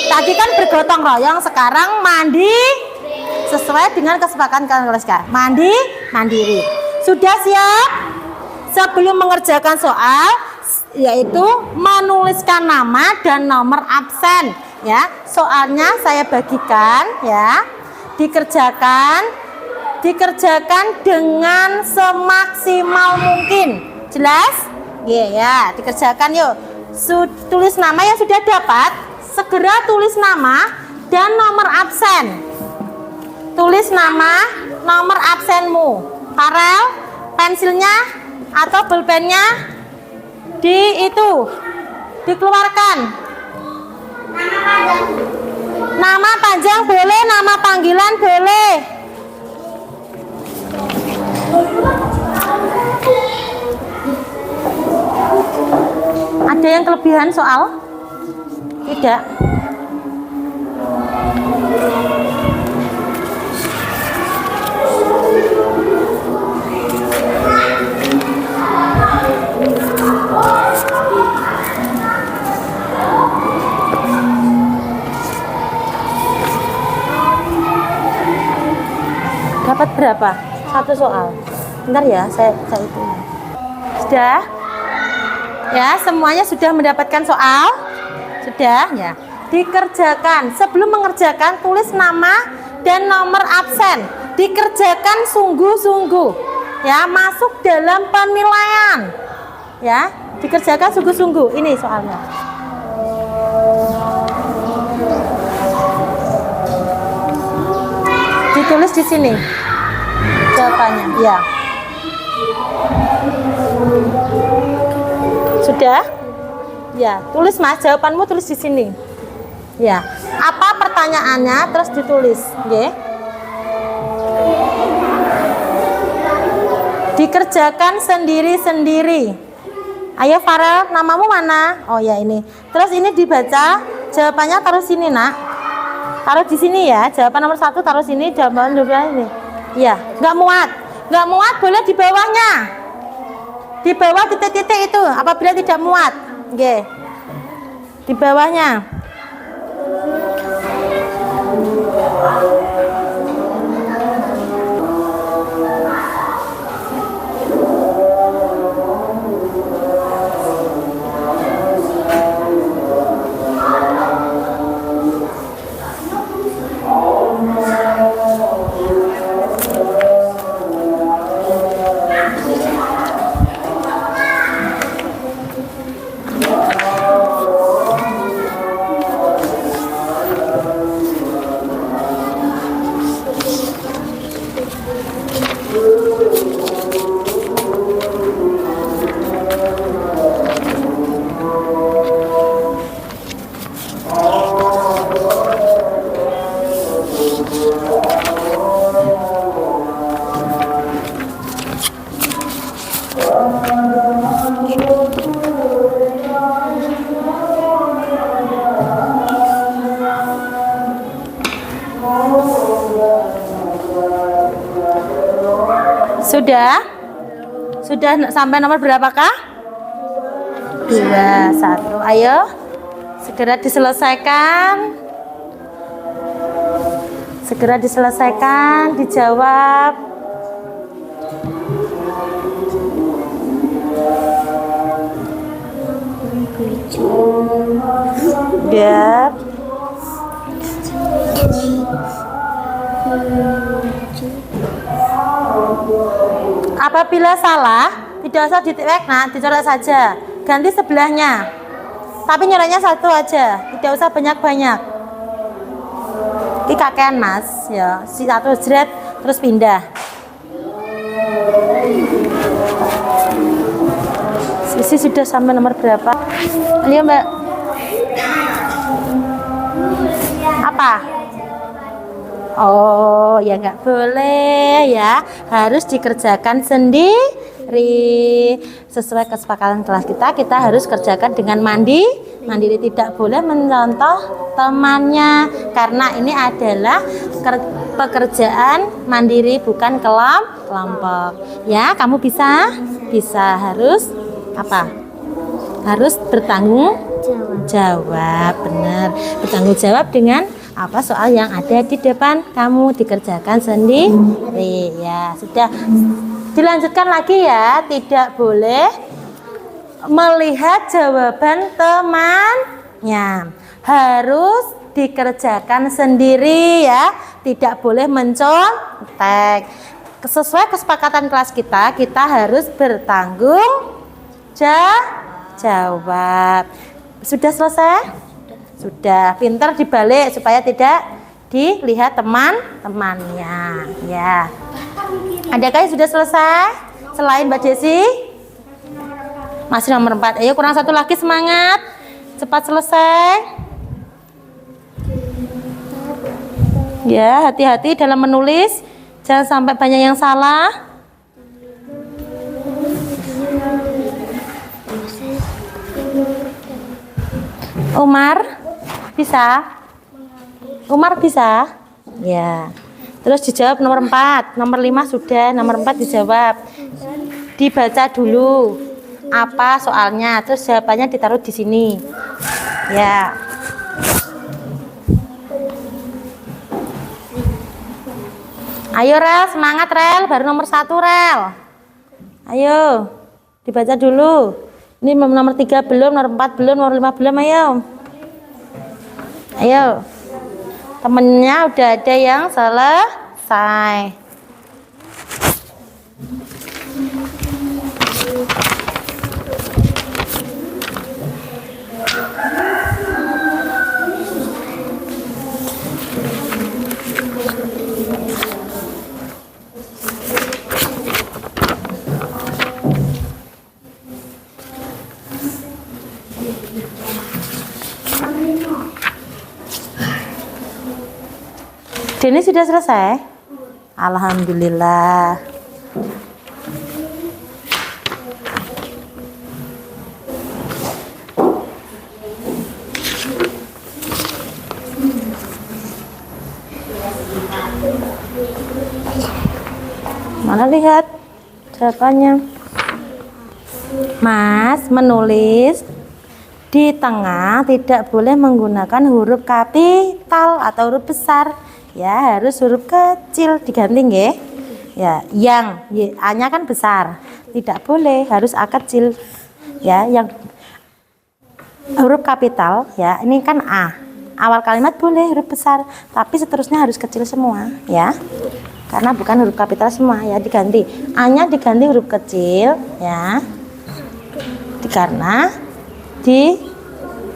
Tadi kan bergotong royong, sekarang sesuai dengan kesepakatan kalian. Mandiri. Sudah siap? Sebelum mengerjakan soal, yaitu menuliskan nama dan nomor absen. Ya, soalnya saya bagikan ya. Dikerjakan dengan semaksimal mungkin. Jelas? Ya, dikerjakan yuk. Tulis nama yang sudah dapat. Segera tulis nama dan nomor absen. Tulis nama, nomor absenmu. Farel, pensilnya atau pulpennya dikeluarkan. Nama panggilan boleh. Ada yang kelebihan soal? Tidak. Dapat berapa? Satu soal. Bentar ya, saya hitung. Sudah? Ya, semuanya sudah mendapatkan soal? Sudah? Ya. Dikerjakan. Sebelum mengerjakan, tulis nama dan nomor absen. Dikerjakan sungguh-sungguh. Ya, masuk dalam penilaian. Ya, dikerjakan sungguh-sungguh. Ini soalnya. Ditulis di sini jawabannya, ya. Sudah? Ya, tulis Mas, jawabanmu tulis di sini. Ya. Apa pertanyaannya terus ditulis, nggih. Dikerjakan sendiri-sendiri. Ayo Farel, namamu mana? Oh ya ini. Terus ini dibaca, jawabannya taruh sini, Nak. Taruh di sini ya, jawaban nomor 1 taruh sini, jawaban nomor ini. Iya, nggak muat boleh di bawahnya. Di bawah titik-titik itu, apabila tidak muat, oke. Di bawahnya. Sudah sampai nomor berapakah? 2, 1. Ayo, segera diselesaikan. Segera diselesaikan, dijawab. Ya. Apabila salah, tidak usah dititik, nah, dicoret saja. Ganti sebelahnya. Tapi nyoretnya satu aja, tidak usah banyak-banyak. Ini kakean Mas, ya. Si satu jret terus pindah. Sisi sudah sampai nomor berapa? Ayo Mbak. Apa? Oh ya nggak boleh ya, harus dikerjakan sendiri sesuai kesepakatan kelas kita harus kerjakan dengan mandiri, tidak boleh mencontoh temannya karena ini adalah pekerjaan mandiri bukan kelompok ya. Kamu bisa harus apa? Harus bertanggung jawab, benar, bertanggung jawab dengan apa soal yang ada di depan kamu, dikerjakan sendiri ya. Sudah, dilanjutkan lagi ya, tidak boleh melihat jawaban temannya, harus dikerjakan sendiri ya, tidak boleh mencontek. Sesuai kesepakatan kelas kita harus bertanggung jawab. Sudah selesai? Sudah, pintar dibalik supaya tidak dilihat teman-temannya ya. Adakah yang sudah selesai selain Mbak Desi? Masih nomor 4. Ayo kurang satu lagi, semangat, cepat selesai Ya, hati-hati dalam menulis. Jangan sampai banyak yang salah. Umar bisa? Umar bisa? Ya. Terus dijawab nomor 4. Nomor 5 sudah, nomor 4 dijawab. Dibaca dulu apa soalnya, terus jawabannya ditaruh di sini. Ya. Ayo Rel, semangat Rel, baru nomor 1 Rel. Ayo, dibaca dulu. Ini nomor 3 belum, nomor 4 belum, nomor 5 belum, ayo. Ayo. Temennya udah ada yang selesai. Ini sudah selesai? Alhamdulillah. Mana lihat jawabannya? Mas menulis di tengah tidak boleh menggunakan huruf kapital atau huruf besar. Ya, harus huruf kecil diganti nggih. Ya, yang A-nya kan besar. Tidak boleh, harus A kecil. Ya, yang huruf kapital ya, ini kan A. Awal kalimat boleh huruf besar, tapi seterusnya harus kecil semua, ya. Karena bukan huruf kapital semua, ya, diganti. A-nya diganti huruf kecil, ya. Karena di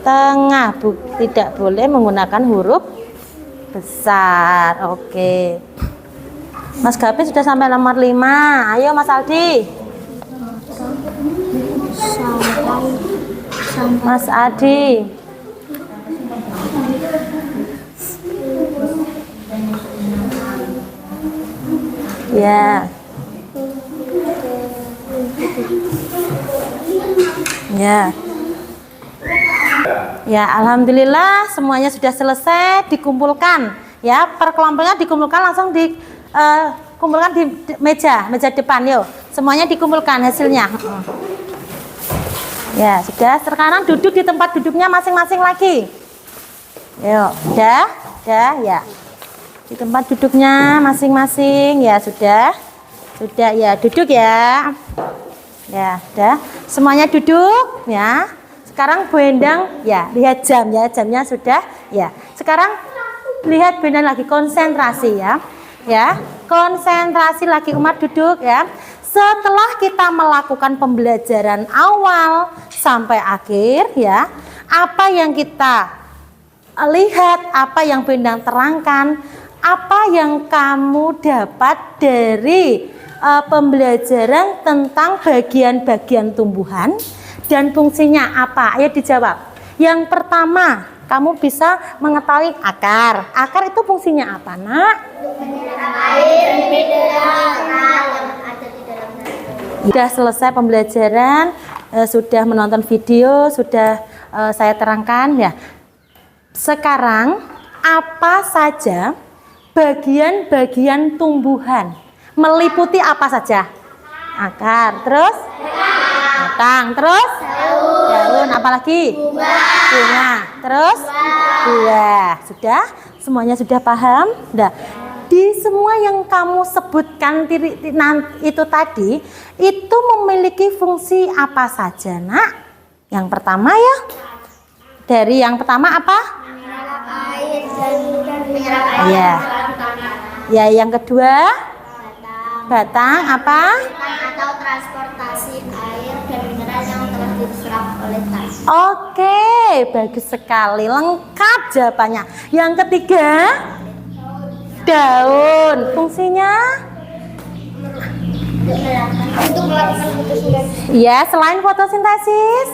tengah tidak boleh menggunakan huruf besar. Oke. Mas Gapi sudah sampai nomor 5. Ayo Mas Aldi. Mas Adi. Ya. Ya. Ya, alhamdulillah semuanya sudah selesai dikumpulkan. Ya, per kelompoknya dikumpulkan langsung kumpulkan di meja depan yuk. Semuanya dikumpulkan hasilnya. Ya, sudah. Sekarang duduk di tempat duduknya masing-masing lagi. Yuk, udah ya. Di tempat duduknya masing-masing ya sudah. Sudah ya, duduk ya. Ya, udah. Semuanya duduk ya. Sekarang Bu Endang ya, lihat jam ya, jamnya sudah ya. Sekarang lihat Bu Endang lagi konsentrasi ya. Ya, konsentrasi lagi Umar duduk ya. Setelah kita melakukan pembelajaran awal sampai akhir ya, apa yang kita lihat, apa yang Bu Endang terangkan, apa yang kamu dapat dari pembelajaran tentang bagian-bagian tumbuhan dan fungsinya apa? Ayo dijawab. Yang pertama, kamu bisa mengetahui akar. Akar itu fungsinya apa, Nak? Sudah selesai pembelajaran, sudah menonton video, sudah saya terangkan ya. Sekarang apa saja bagian-bagian tumbuhan? Meliputi apa saja? Akar, terus batang, terus daun, apalagi bunga, terus buah. Sudah? Semuanya sudah paham? Nah, di semua yang kamu sebutkan itu tadi, itu memiliki fungsi apa saja, Nak? Yang pertama ya, dari yang pertama apa? Menyerap air dan Ya. Ya, yang kedua batang apa? atau transportasi air dan mineral yang telah diserap oleh tanah. Oke, bagus sekali, lengkap jawabannya. Yang ketiga, daun. Fungsinya? Untuk melakukan fotosintesis. Ya, selain fotosintesis.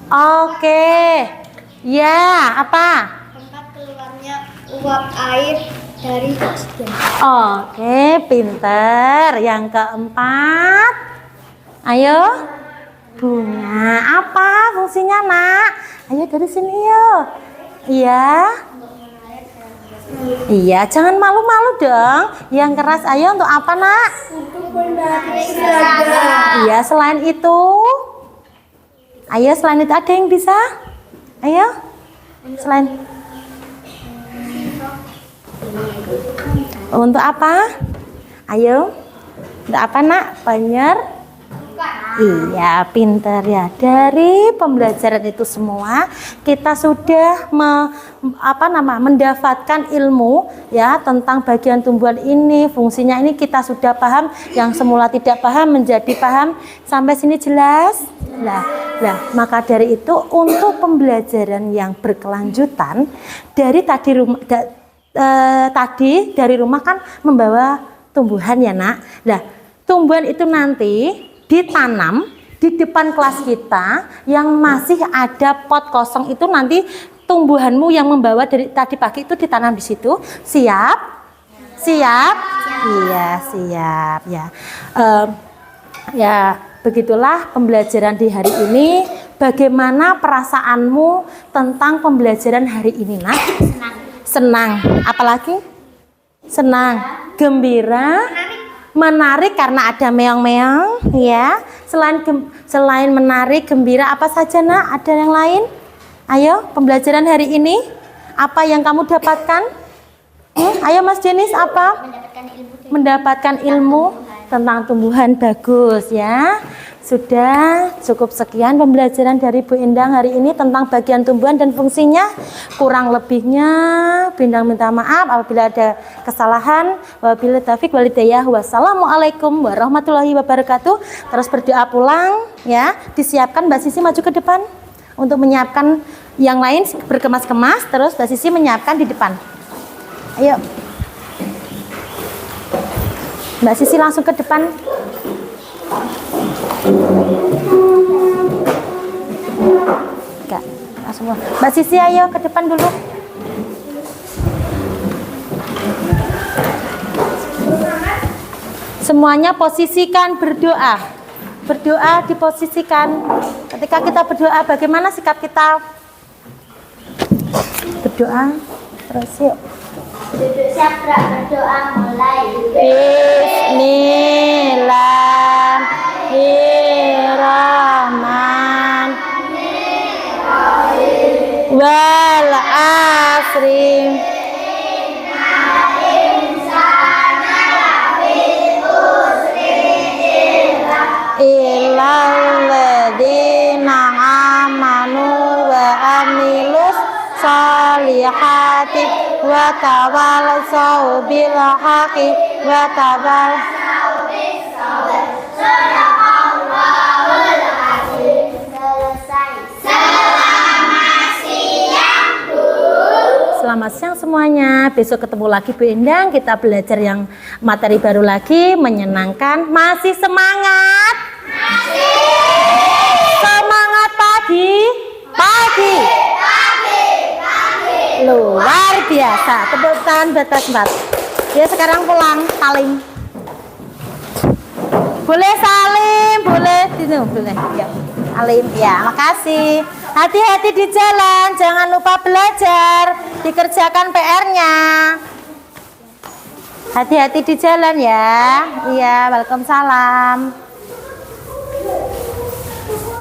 Oke. Ya, apa? Tempat keluarnya Uap air dari oksigen. Oke, pinter. Yang keempat, ayo. Bunga. Apa fungsinya, Nak? Ayo dari sini yuk. Iya. Iya, jangan malu-malu dong. Yang keras, ayo untuk apa, Nak? Iya, selain itu. Ayo, selain itu ada yang bisa? Ayo. Selain. Untuk apa? Ayo. Untuk apa, Nak? Penyer. Iya, pintar ya. Dari pembelajaran itu semua kita sudah mendapatkan ilmu ya tentang bagian tumbuhan ini, fungsinya ini kita sudah paham, yang semula tidak paham menjadi paham. Sampai sini jelas? Nah, maka dari itu untuk pembelajaran yang berkelanjutan dari tadi dari rumah kan membawa tumbuhan ya, Nak. Nah, tumbuhan itu nanti ditanam di depan kelas kita, yang masih ada pot kosong itu nanti tumbuhanmu yang membawa dari tadi pagi itu ditanam di situ. Siap? Siap? Iya, siap ya. Ya, begitulah pembelajaran di hari ini. Bagaimana perasaanmu tentang pembelajaran hari ini, Nak? Senang. Apalagi? Senang. Gembira. Menarik karena ada meong-meong ya. Selain menarik, gembira, apa saja, Nak? Ada yang lain? Ayo, pembelajaran hari ini apa yang kamu dapatkan? Ayo Mas Jenis, apa? Mendapatkan ilmu tentang tumbuhan. Bagus ya. Sudah cukup sekian pembelajaran dari Bu Endang hari ini tentang bagian tumbuhan dan fungsinya. Kurang lebihnya Bu Endang minta maaf apabila ada kesalahan. Wabillahi taufiq wal hidayah. Wassalamualaikum warahmatullahi wabarakatuh. Terus berdoa pulang ya. Disiapkan Mbak Sisi maju ke depan untuk menyiapkan yang lain berkemas-kemas. Terus Mbak Sisi menyiapkan di depan. Ayo. Mbak Sisi langsung ke depan. Enggak, langsung. Mbak Sisi ayo ke depan dulu. Semuanya posisikan berdoa. Berdoa diposisikan. Ketika kita berdoa, bagaimana sikap kita? Berdoa. Terus yuk. Duduk siap, berdoa mulai. Bismillahirrahmanirrahim. Wal asri. Illalladzina amanu wa amilus salihati wa tawallasau bil haqqi wa tawallasau bis sabr. Sadaqallahul azim. Selesai. Selamat siang, Bu. Selamat siang semuanya. Besok ketemu lagi Bu Endang. Kita belajar yang materi baru lagi, menyenangkan. Masih semangat? Masih. Semangat pagi. Luar biasa. Tepuk tangan batas 4. Ya sekarang pulang salim. Boleh salim, boleh boleh. Ya. Salim ya, makasih. Hati-hati di jalan, jangan lupa belajar, dikerjakan PR-nya. Hati-hati di jalan ya. Iya, waalaikumsalam.